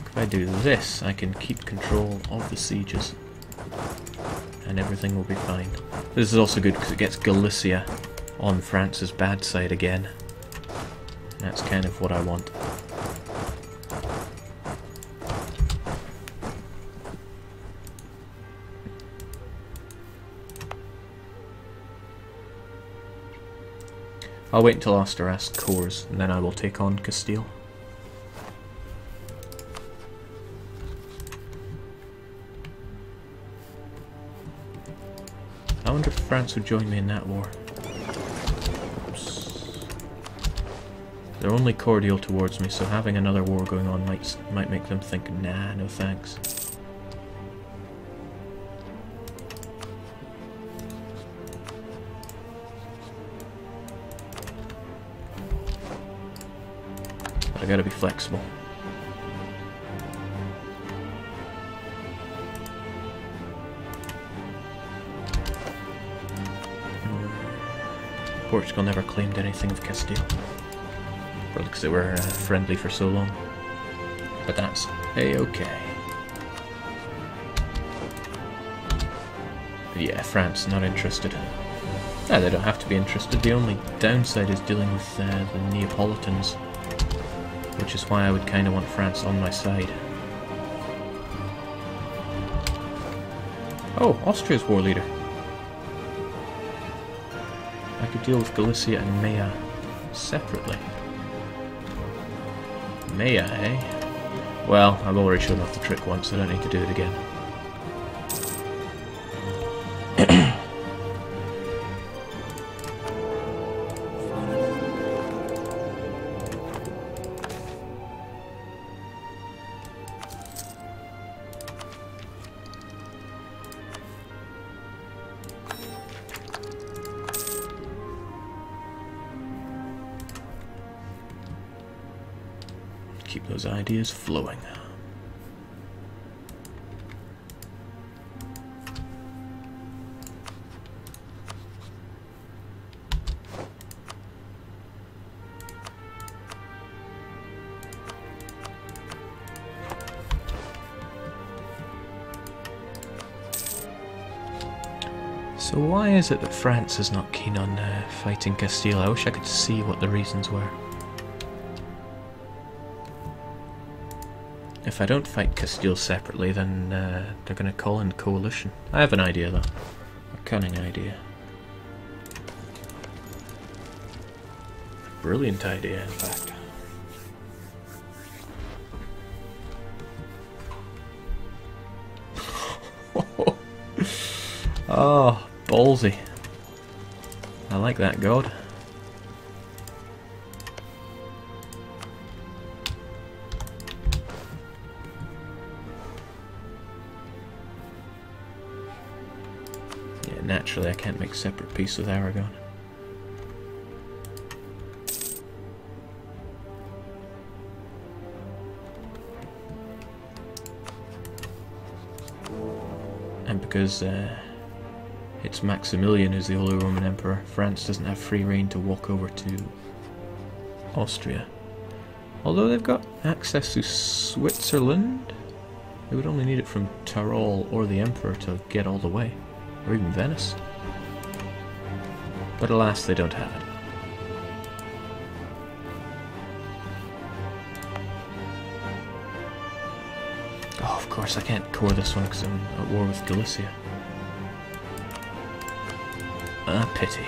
if I do this, I can keep control of the sieges. And everything will be fine. This is also good because it gets Galicia on France's bad side again. That's kind of what I want. I'll wait until Asteras cores, and then I will take on Castile. I wonder if France would join me in that war. Oops. They're only cordial towards me, so having another war going on might make them think, nah, no thanks. I gotta be flexible. Portugal never claimed anything of Castile. Probably because they were friendly for so long. But that's a-okay. Yeah, France, not interested. No, they don't have to be interested. The only downside is dealing with the Neapolitans. Which is why I would kind of want France on my side. Oh, Austria's war leader. I could deal with Galicia and Maya separately. Maya, eh? Well, I've already shown off the trick once, I don't need to do it again. Keep those ideas flowing. So why is it that France is not keen on fighting Castile? I wish I could see what the reasons were. If I don't fight Castile separately, then they're going to call in coalition. I have an idea, though. A cunning idea. A brilliant idea, in fact. Oh, ballsy. I like that, God. Naturally, I can't make separate peace with Aragon. And because it's Maximilian who's the Holy Roman Emperor, France doesn't have free reign to walk over to Austria. Although they've got access to Switzerland, they would only need it from Tyrol or the Emperor to get all the way. Or even Venice. But alas, they don't have it. Oh, of course, I can't core this one because I'm at war with Galicia. A pity.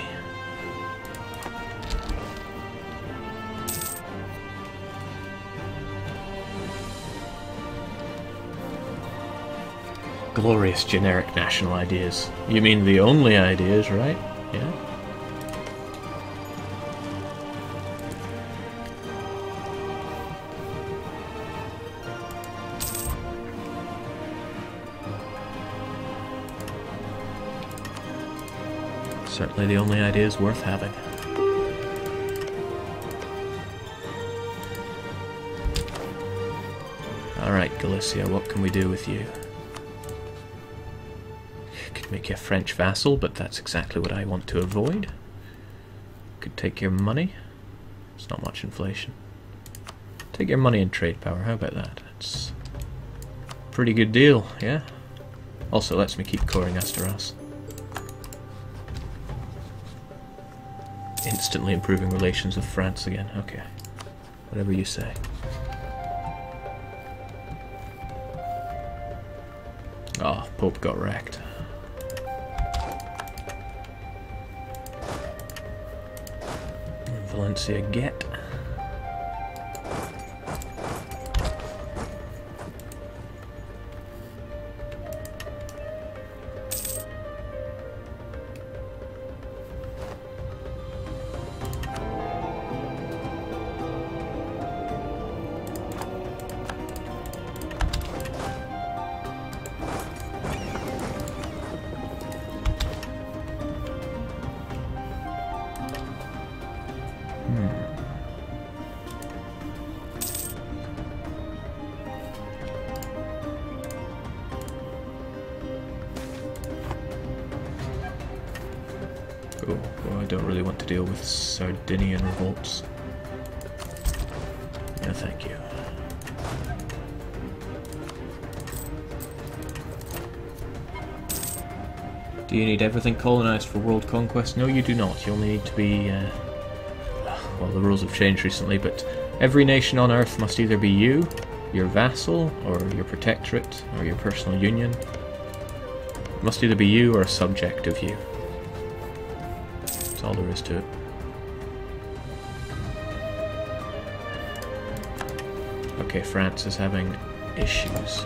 Glorious generic national ideas. You mean the only ideas, right? Yeah? Certainly the only ideas worth having. Alright, Galicia, what can we do with you? Could make you a French vassal, but that's exactly what I want to avoid. Could take your money. It's not much inflation. Take your money and trade power, how about that? It's a pretty good deal, yeah? Also lets me keep coring Asteras. Instantly improving relations with France again, okay. Whatever you say. Oh, Pope got wrecked. Valencia get. Oh, I don't really want to deal with Sardinian revolts. No, thank you. Do you need everything colonized for world conquest? No, you do not. You only need to be... well, the rules have changed recently, but every nation on Earth must either be you, your vassal, or your protectorate, or your personal union. It must either be you or a subject of you. That's all there is to it. Okay, France is having issues.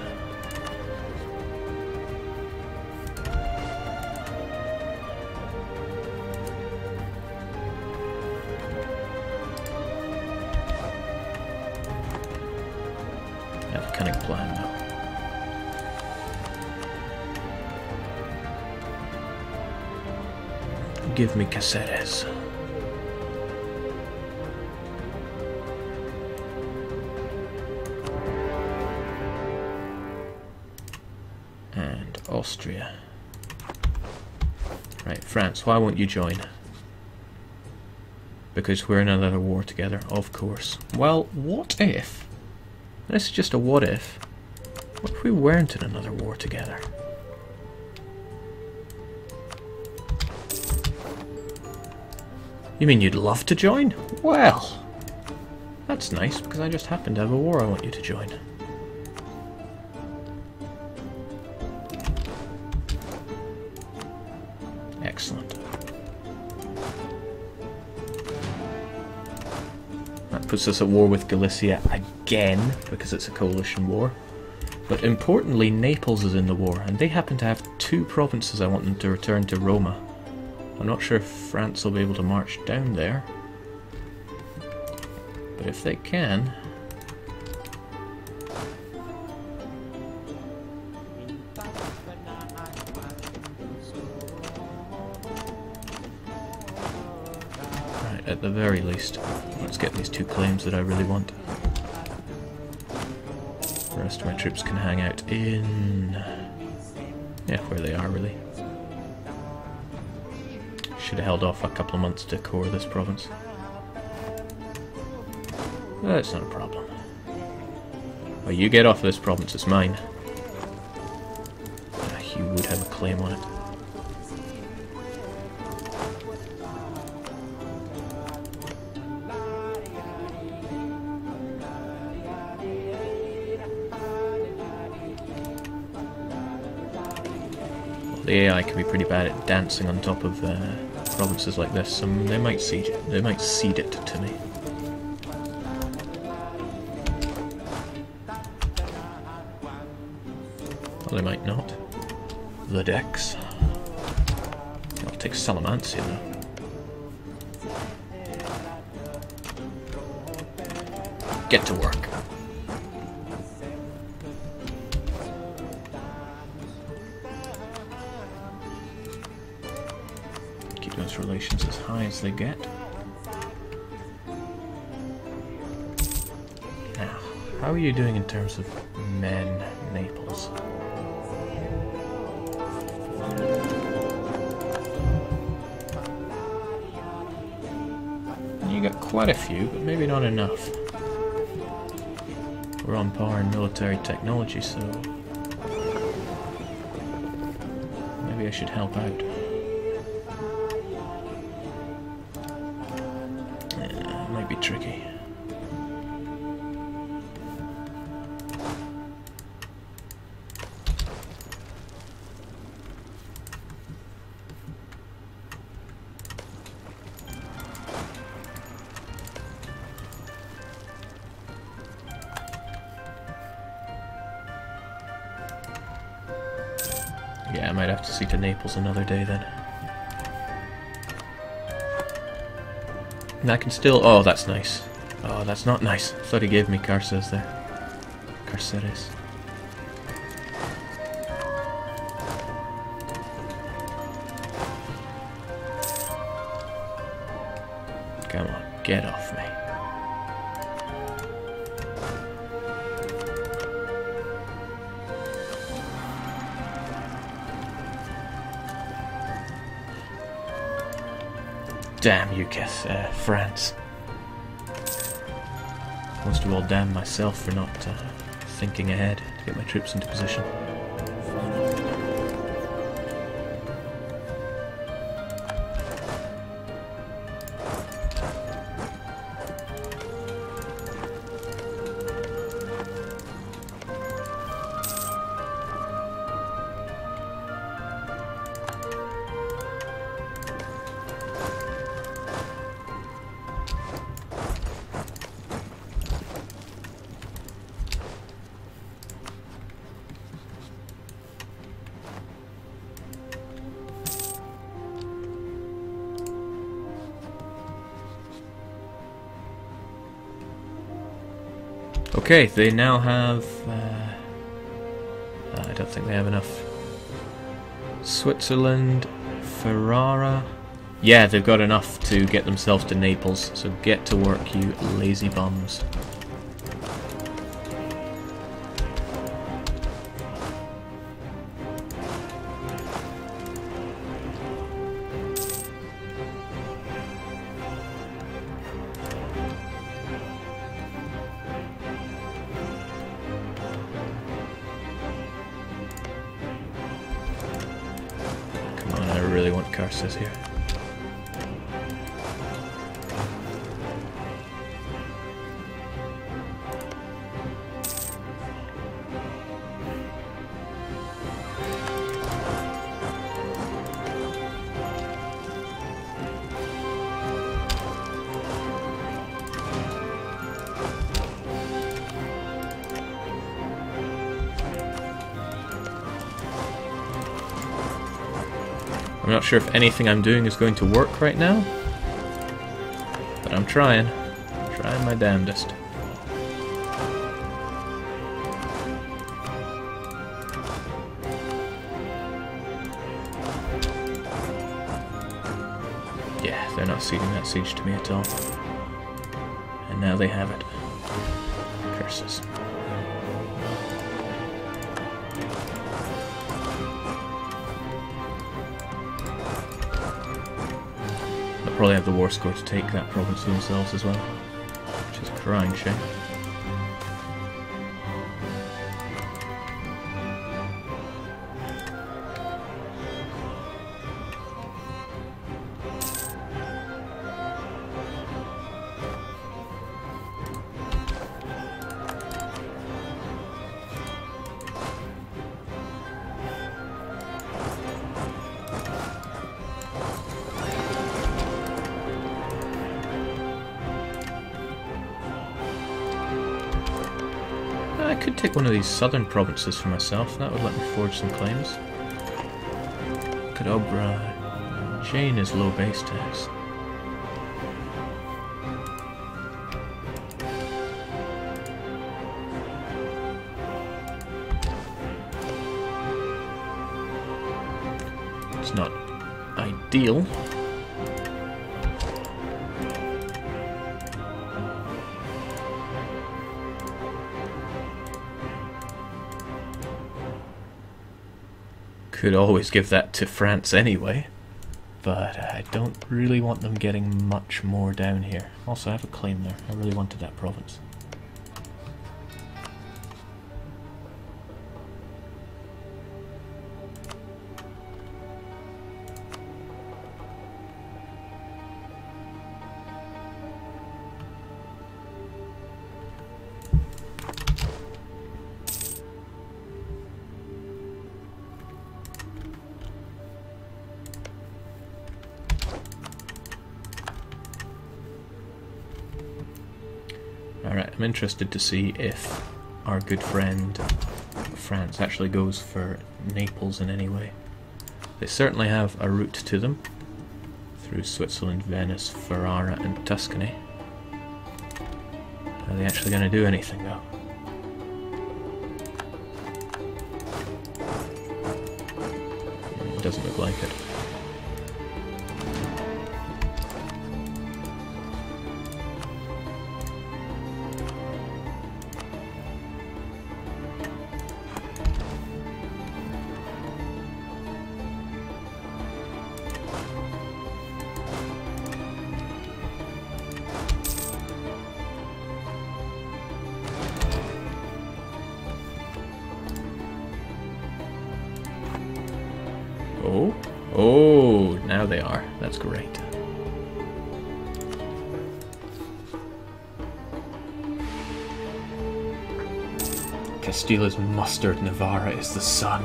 I have a cunning plan though. Give me Caceres. And Austria. Right, France, why won't you join? Because we're in another war together, of course. Well, what if? This is just a what if. What if we weren't in another war together? You mean you'd love to join? Well, that's nice, because I just happen to have a war I want you to join. Excellent. That puts us at war with Galicia again, because it's a coalition war. But importantly, Naples is in the war, and they happen to have 2 provinces I want them to return to Roma. I'm not sure if France will be able to march down there. But if they can... Right, at the very least, let's get these 2 claims that I really want. The rest of my troops can hang out in... yeah, where they are really. Should have held off a couple of months to core this province. That's not a problem. Oh, you get off of this province, it's mine. You would have a claim on it. Well, the AI can be pretty bad at dancing on top of provinces like this, so they might cede it to me. Well, they might not. The Dex. I'll take Salamancia though. Get to work. Keep those relations as high as they get. Now, how are you doing in terms of men, Naples? You got quite a few, but maybe not enough. We're on par in military technology, so maybe I should help out. Yeah, it might be tricky. Yeah, I might have to see to Naples another day then. And I can still... Oh, that's nice. Oh, that's not nice. I thought he gave me Carces there. Carceres. Come on, get off me. Damn you, France. Most of all, damn myself for not thinking ahead to get my troops into position. Okay, they now have... I don't think they have enough. Switzerland, Ferrara... Yeah, they've got enough to get themselves to Naples, so get to work, you lazy bums. I really want Carces here. I'm not sure if anything I'm doing is going to work right now, but I'm trying my damnedest. Yeah, they're not ceding that siege to me at all. And now they have it. Curses. Probably have the war score to take that province to themselves as well, which is a crying shame. I could take one of these southern provinces for myself. That would let me forge some claims. Cadobra. Jane is low base tax. It's not ideal. Could always give that to France anyway, but I don't really want them getting much more down here. Also, I have a claim there. I really wanted that province. Alright, I'm interested to see if our good friend France actually goes for Naples in any way. They certainly have a route to them through Switzerland, Venice, Ferrara and Tuscany. Are they actually going to do anything though? It doesn't look like it. Oh, oh, now they are. That's great. Castilla's mustard, Navarra is the sun.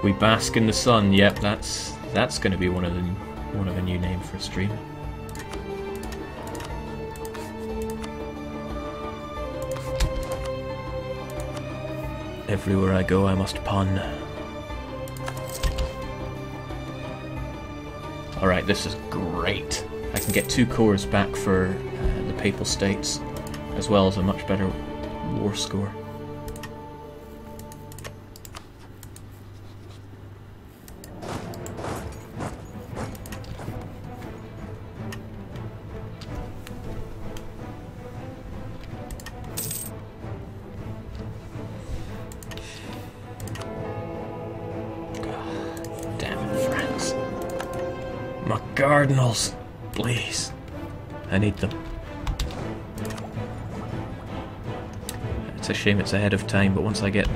We bask in the sun. Yep, that's going to be one of a new name for a stream. Everywhere I go, I must pun. Alright, this is great. I can get 2 cores back for the Papal States, as well as a much better war score. My cardinals, please. I need them. It's a shame it's ahead of time, but once I get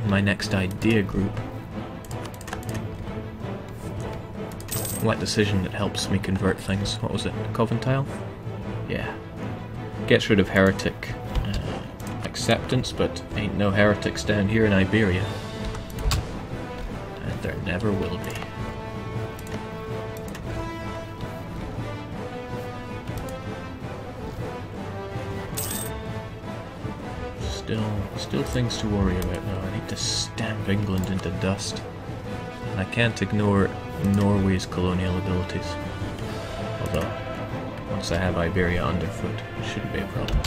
my next idea group, what decision that helps me convert things? What was it? Coventile? Yeah. Gets rid of heretic acceptance, but ain't no heretics down here in Iberia. And there never will be. Still things to worry about now. I need to stamp England into dust. And I can't ignore Norway's colonial abilities. Although, once I have Iberia underfoot, it shouldn't be a problem.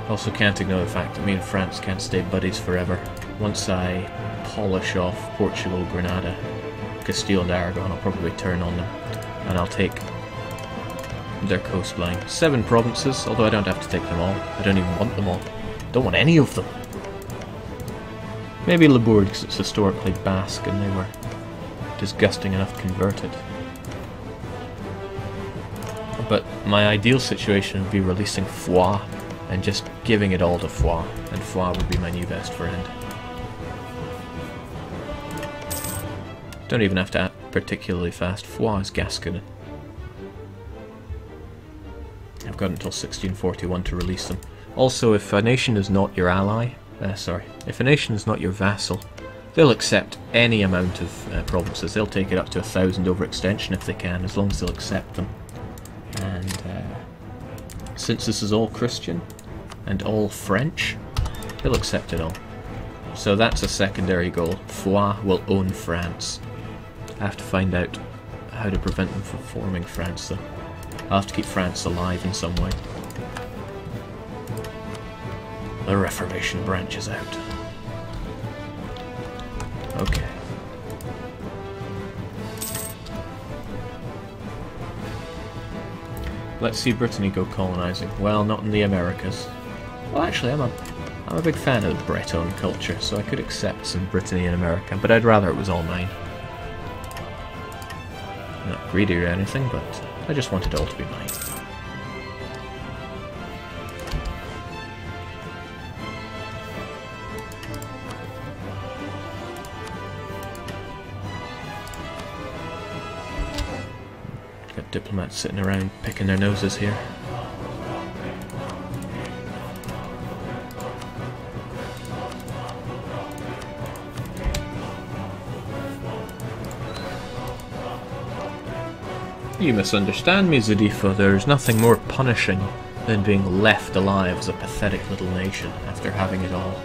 Also can't ignore the fact that me and France can't stay buddies forever. Once I polish off Portugal, Granada, Castile and Aragon, I'll probably turn on them. And I'll take their coastline. 7 provinces, although I don't have to take them all. I don't even want them all. Don't want any of them. Maybe Labourd, because it's historically Basque and they were disgusting enough converted. But my ideal situation would be releasing Foix and just giving it all to Foix, and Foix would be my new best friend. Don't even have to act particularly fast. Foix is Gascony. I've got until 1641 to release them. Also, if a nation is not your ally, if a nation is not your vassal, they'll accept any amount of provinces. They'll take it up to 1,000 over extension if they can, as long as they'll accept them. And since this is all Christian and all French, they'll accept it all. So that's a secondary goal. Foix will own France. I have to find out how to prevent them from forming France, though. I'll have to keep France alive in some way. The Reformation branches out. Okay. Let's see Brittany go colonizing. Well, not in the Americas. Well, actually, I'm a big fan of the Breton culture, so I could accept some Brittany in America, but I'd rather it was all mine. I'm not greedy or anything, but I just want it all to be mine. Got diplomats sitting around picking their noses here. You misunderstand me, Zadifa. There's nothing more punishing than being left alive as a pathetic little nation after having it all.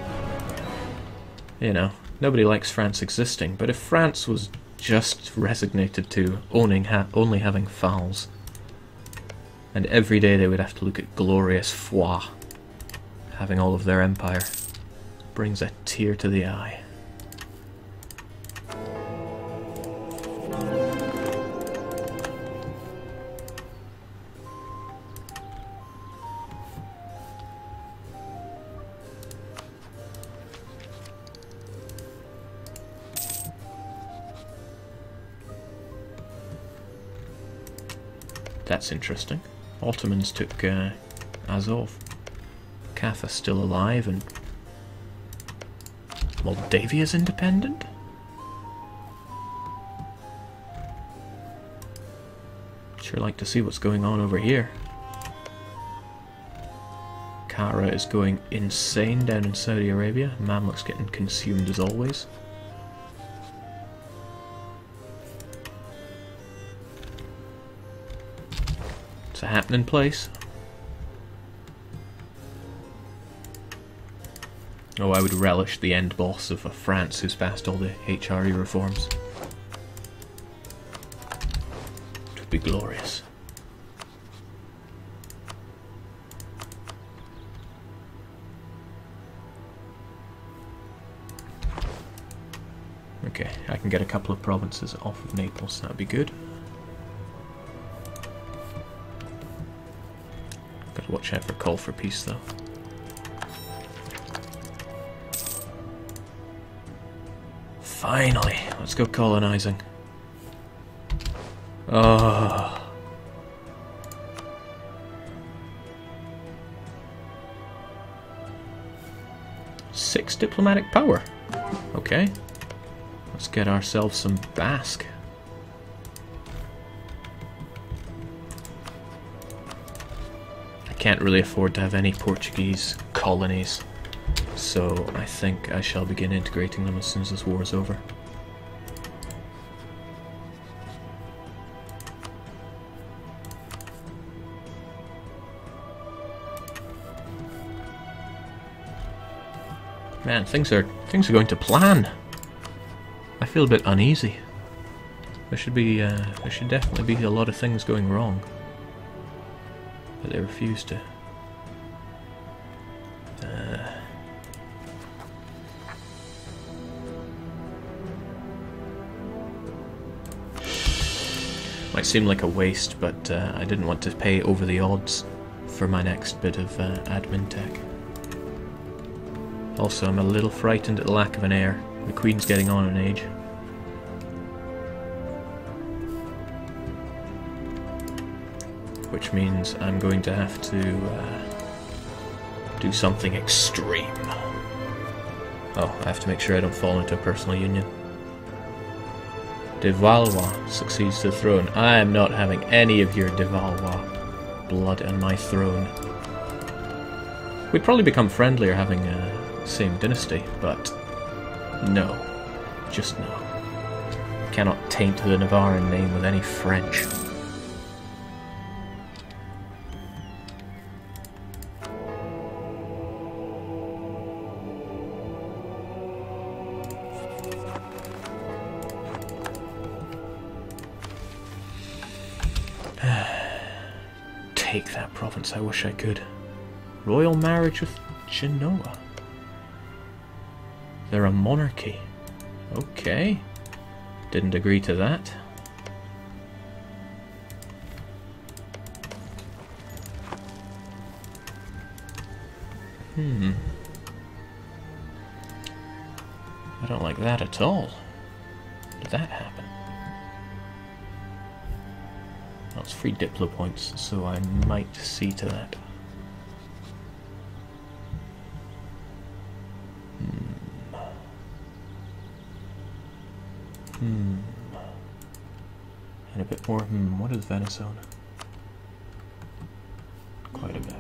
You know, nobody likes France existing, but if France was just resignated to only having fouls, and every day they would have to look at glorious Foix having all of their empire, brings a tear to the eye. That's interesting. Ottomans took Azov. Kafa's still alive, and Moldavia's independent? Sure like to see what's going on over here. Kara is going insane down in Saudi Arabia. Mamluk's getting consumed as always. It's a happening place. Oh, I would relish the end boss of France who's passed all the HRE reforms. It would be glorious. Okay, I can get a couple of provinces off of Naples, that'd be good. Gotta watch out for call for peace though. Finally, let's go colonizing. Oh. Six diplomatic power. Okay. Let's get ourselves some Basque. I can't really afford to have any Portuguese colonies, so I think I shall begin integrating them as soon as this war is over. Man, things are going to plan. I feel a bit uneasy. There should definitely be a lot of things going wrong, but they refuse to. Might seem like a waste, but I didn't want to pay over the odds for my next bit of admin tech. Also, I'm a little frightened at the lack of an heir. The Queen's getting on in age. Which means I'm going to have to do something extreme. Oh, I have to make sure I don't fall into a personal union. De Valois succeeds to the throne. I am not having any of your De Valois blood on my throne. We'd probably become friendlier having the same dynasty, but no. Just no. Cannot taint the Navarran name with any French. Take that province, I wish I could. Royal marriage with Genoa. They're a monarchy. Okay. Didn't agree to that. don't like that at all. Did that happen? Well, it's free Diplo points, so I might see to that. And a bit more. What is Venice own? Quite a bit.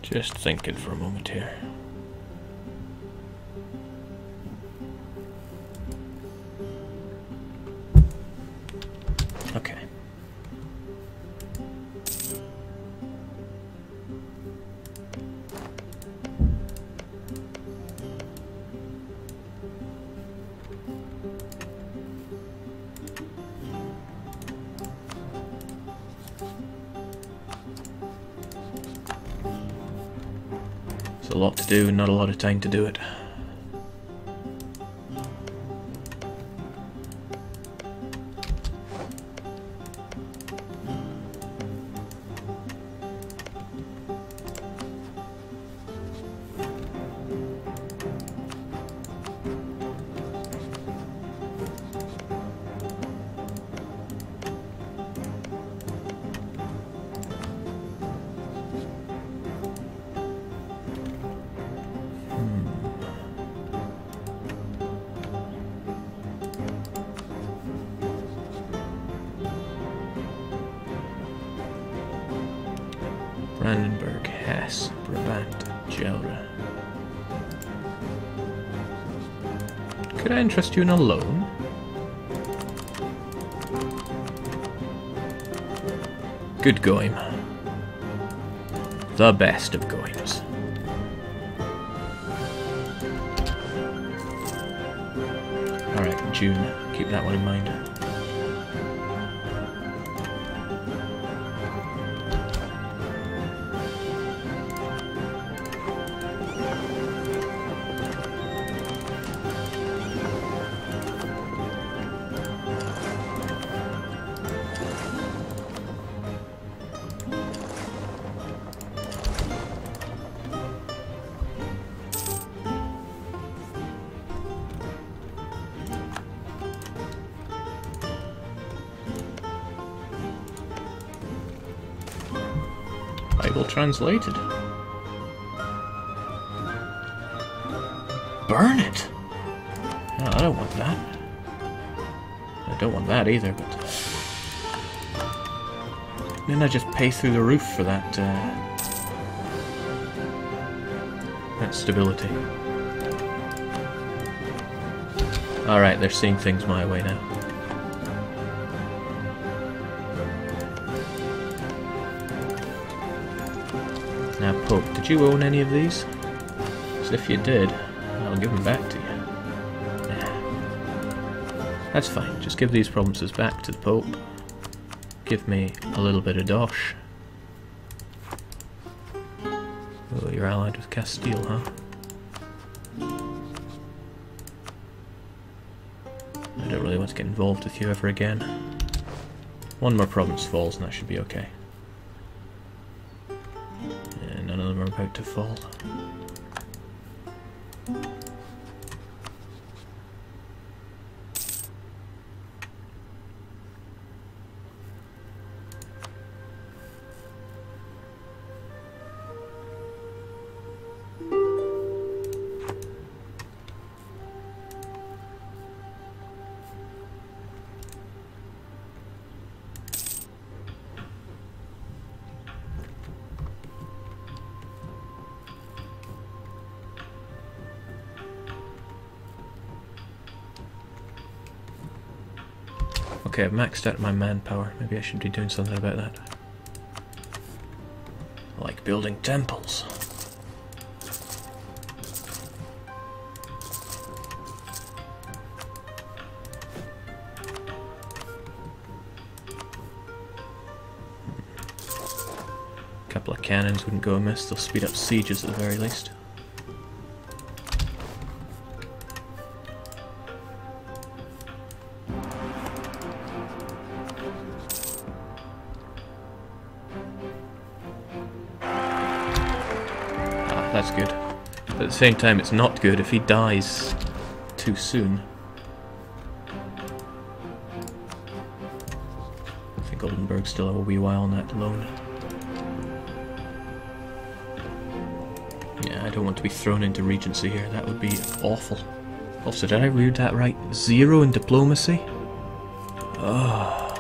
Just thinking for a moment here. Okay. It's a lot to do and not a lot of time to do it. Brandenburg, Hesse, Brabant, Gelre. Could I interest you in a loan? Good going. The best of goings. Alright, June. Keep that one in mind. Bible translated. Burn it! No, I don't want that. I don't want that either, but... Then I just pay through the roof for that, that stability. Alright, they're seeing things my way now. Now, Pope, did you own any of these? Because if you did, I'll give them back to you. Nah. That's fine, just give these provinces back to the Pope. Give me a little bit of dosh. Oh, you're allied with Castile, huh? I don't really want to get involved with you ever again. One more province falls and that should be okay. And none of them are about to fall. Okay, I've maxed out my manpower. Maybe I should be doing something about that. I like building temples. couple of cannons wouldn't go amiss. They'll speed up sieges at the very least. Ah, that's good. But at the same time, it's not good if he dies too soon. I think Oldenburg's still have a wee while on that loan. Yeah, I don't want to be thrown into Regency here. That would be awful. Also, did I read that right? 0 in diplomacy? Oh.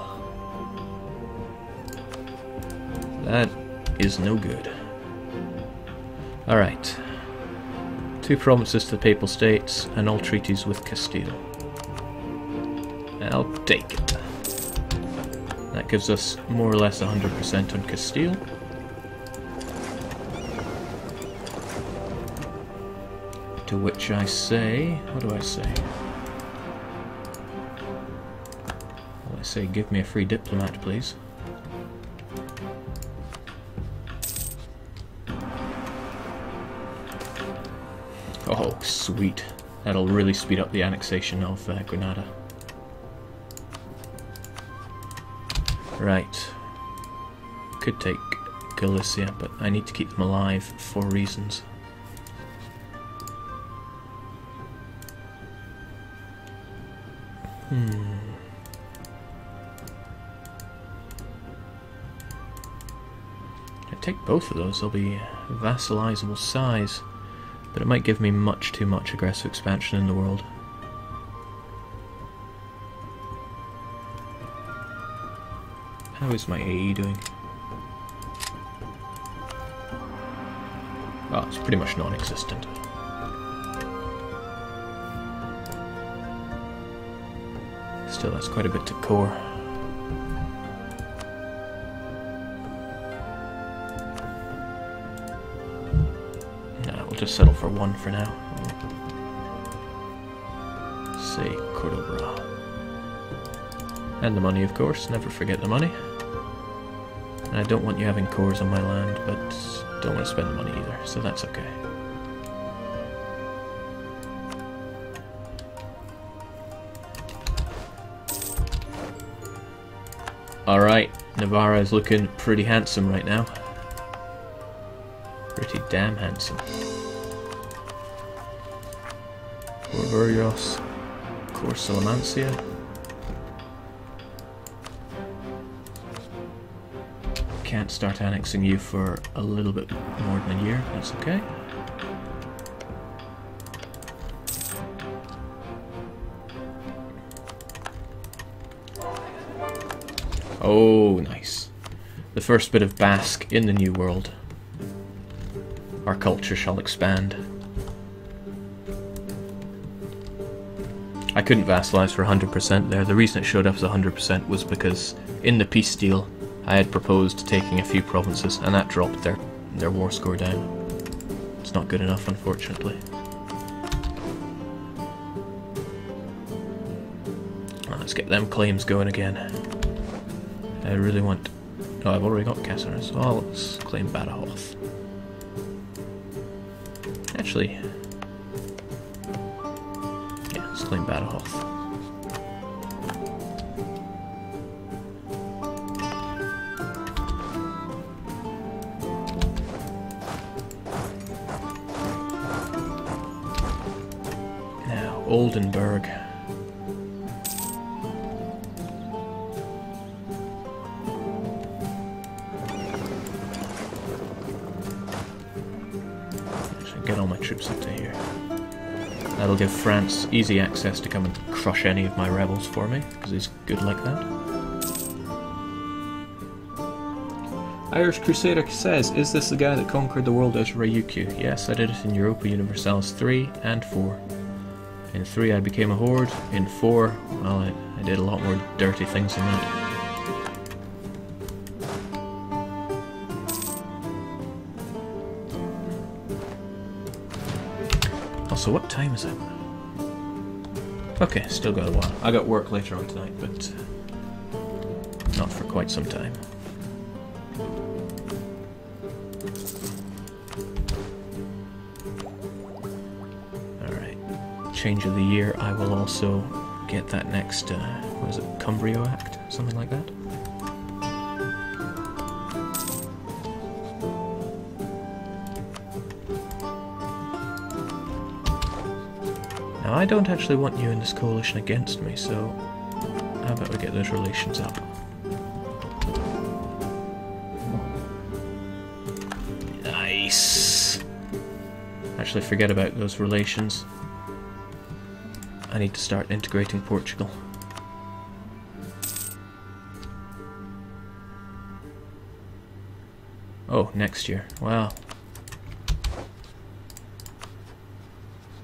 That is no good. Alright. 2 provinces to the Papal States, and all treaties with Castile. I'll take it. That gives us more or less 100% on Castile. To which I say... what do I say? Well, I say give me a free diplomat, please. Oh, sweet. That'll really speed up the annexation of Granada. Right. Could take Galicia, but I need to keep them alive for reasons. I take both of those, they'll be vassalizable size, but it might give me much too much aggressive expansion in the world. How is my AE doing? Oh, it's pretty much non-existent. Still, that's quite a bit to core. Nah, we'll just settle for 1 for now. Say Cordoba. And the money, of course. Never forget the money. And I don't want you having cores on my land, but don't want to spend the money either, so that's okay. Alright, Navarra is looking pretty handsome right now. Pretty damn handsome. Corvurios, Corsalamansia. Can't start annexing you for a little bit more than a year, that's okay. Oh, nice. The first bit of Basque in the New World. Our culture shall expand. I couldn't vassalize for 100% there. The reason it showed up as 100% was because in the peace deal I had proposed taking a few provinces, and that dropped their war score down. It's not good enough, unfortunately. Well, let's get them claims going again. I really want... oh, I've already got Cassars. Well, let's claim Badajoz. Actually... yeah, let's claim Badajoz. Now, Oldenburg. Get all my troops up to here. That'll give France easy access to come and crush any of my rebels for me, because he's good like that. Irish Crusader says, is this the guy that conquered the world as Ryukyu? Yes, I did it in Europa Universalis 3 and 4. In 3 I became a horde, in 4, well, I did a lot more dirty things than that. Also, what time is it? Okay, still got a while. I got work later on tonight, but not for quite some time. Alright. Change of the year, I will also get that next, what is it, Cumbrio Act? Something like that? Now, I don't actually want you in this coalition against me, so how about we get those relations up? Nice! Actually, forget about those relations. I need to start integrating Portugal. Oh, next year. Wow.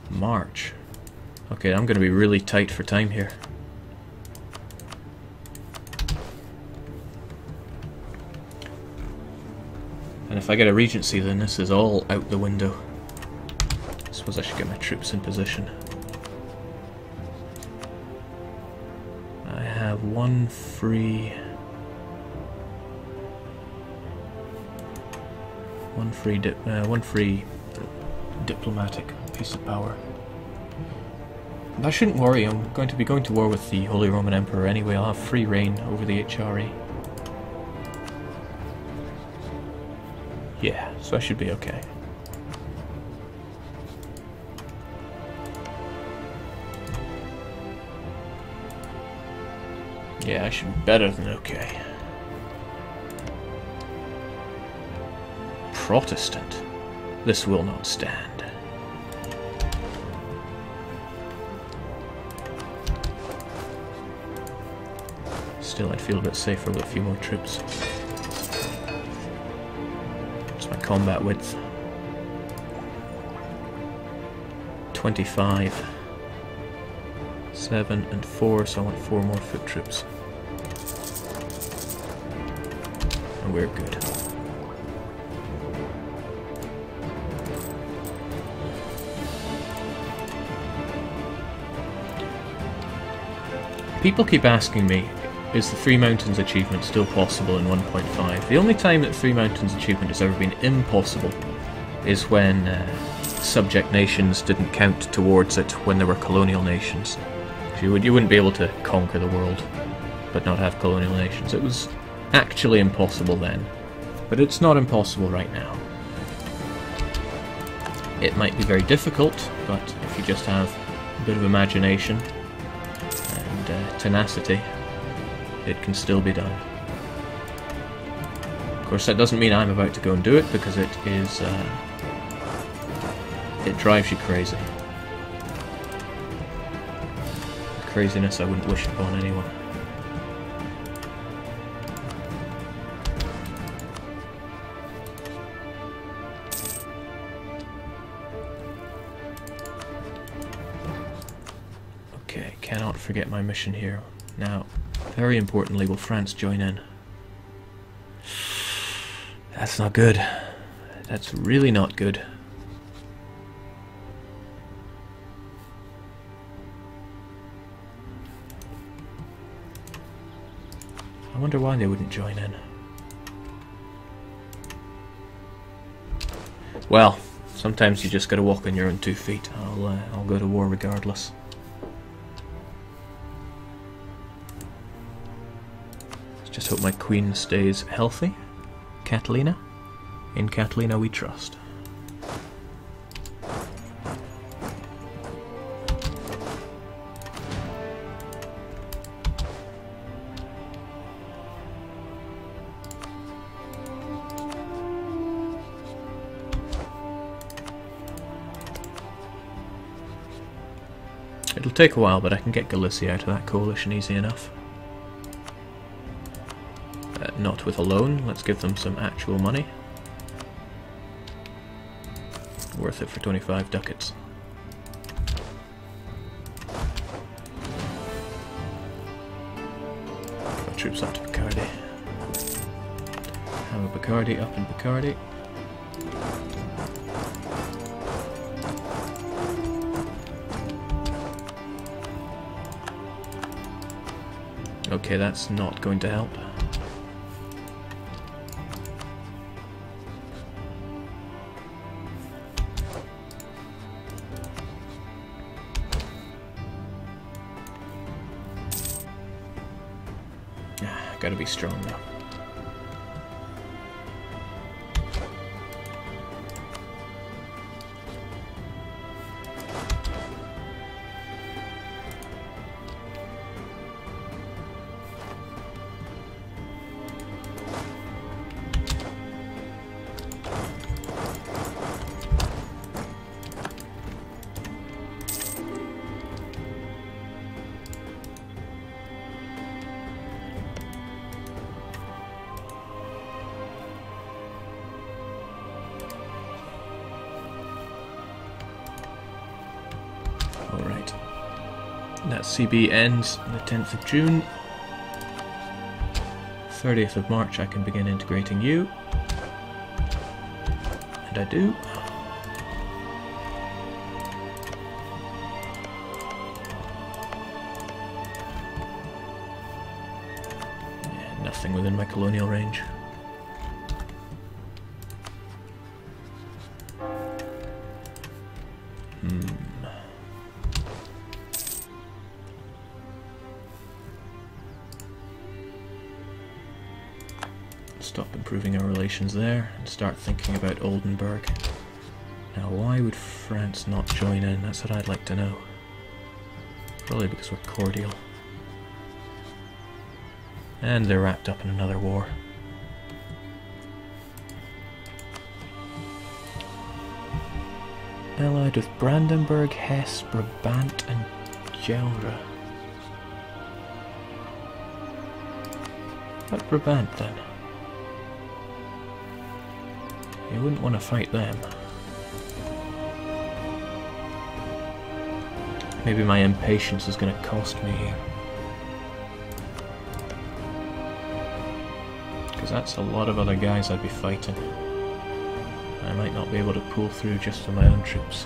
March. Okay, I'm going to be really tight for time here. And if I get a regency, then this is all out the window. I suppose I should get my troops in position. I have one free diplomatic piece of power. I shouldn't worry, I'm going to be going to war with the Holy Roman Emperor anyway. I'll have free reign over the HRE. Yeah, so I should be okay. Yeah, I should be better than okay. Protestant. This will not stand. Still, I'd feel a bit safer with a few more troops. What's my combat width? 25. 7 and 4, so I want 4 more foot troops. And we're good. People keep asking me, is the Three Mountains achievement still possible in 1.5? The only time that Three Mountains achievement has ever been impossible is when subject nations didn't count towards it when there were colonial nations. You wouldn't be able to conquer the world but not have colonial nations. It was actually impossible then, but it's not impossible right now. It might be very difficult, but if you just have a bit of imagination and tenacity, it can still be done. Of course, that doesn't mean I'm about to go and do it, because it is it drives you crazy. Craziness I wouldn't wish upon anyone. Okay, cannot forget my mission here. Now, very importantly, will France join in? That's not good. That's really not good. I wonder why they wouldn't join in. Well, sometimes you just gotta walk on your own 2 feet. I'll go to war regardless. Let's just hope my queen stays healthy. Catalina. In Catalina we trust. It'll take a while, but I can get Galicia out of that coalition easy enough. Not with a loan, let's give them some actual money. Worth it for 25 ducats. Got troops up to Picardy. Have a Picardy up in Picardy. Okay, that's not going to help. Gotta be strong now. Alright. That CB ends on the 10th of June. 30th of March I can begin integrating you. And I do. Yeah, nothing within my colonial range. Stop improving our relations there and start thinking about Oldenburg. Now, why would France not join in? That's what I'd like to know. Probably because we're cordial. And they're wrapped up in another war. Allied with Brandenburg, Hesse, Brabant and Gelre. What Brabant then? You wouldn't want to fight them. Maybe my impatience is going to cost me here. Because that's a lot of other guys I'd be fighting. I might not be able to pull through just for my own troops.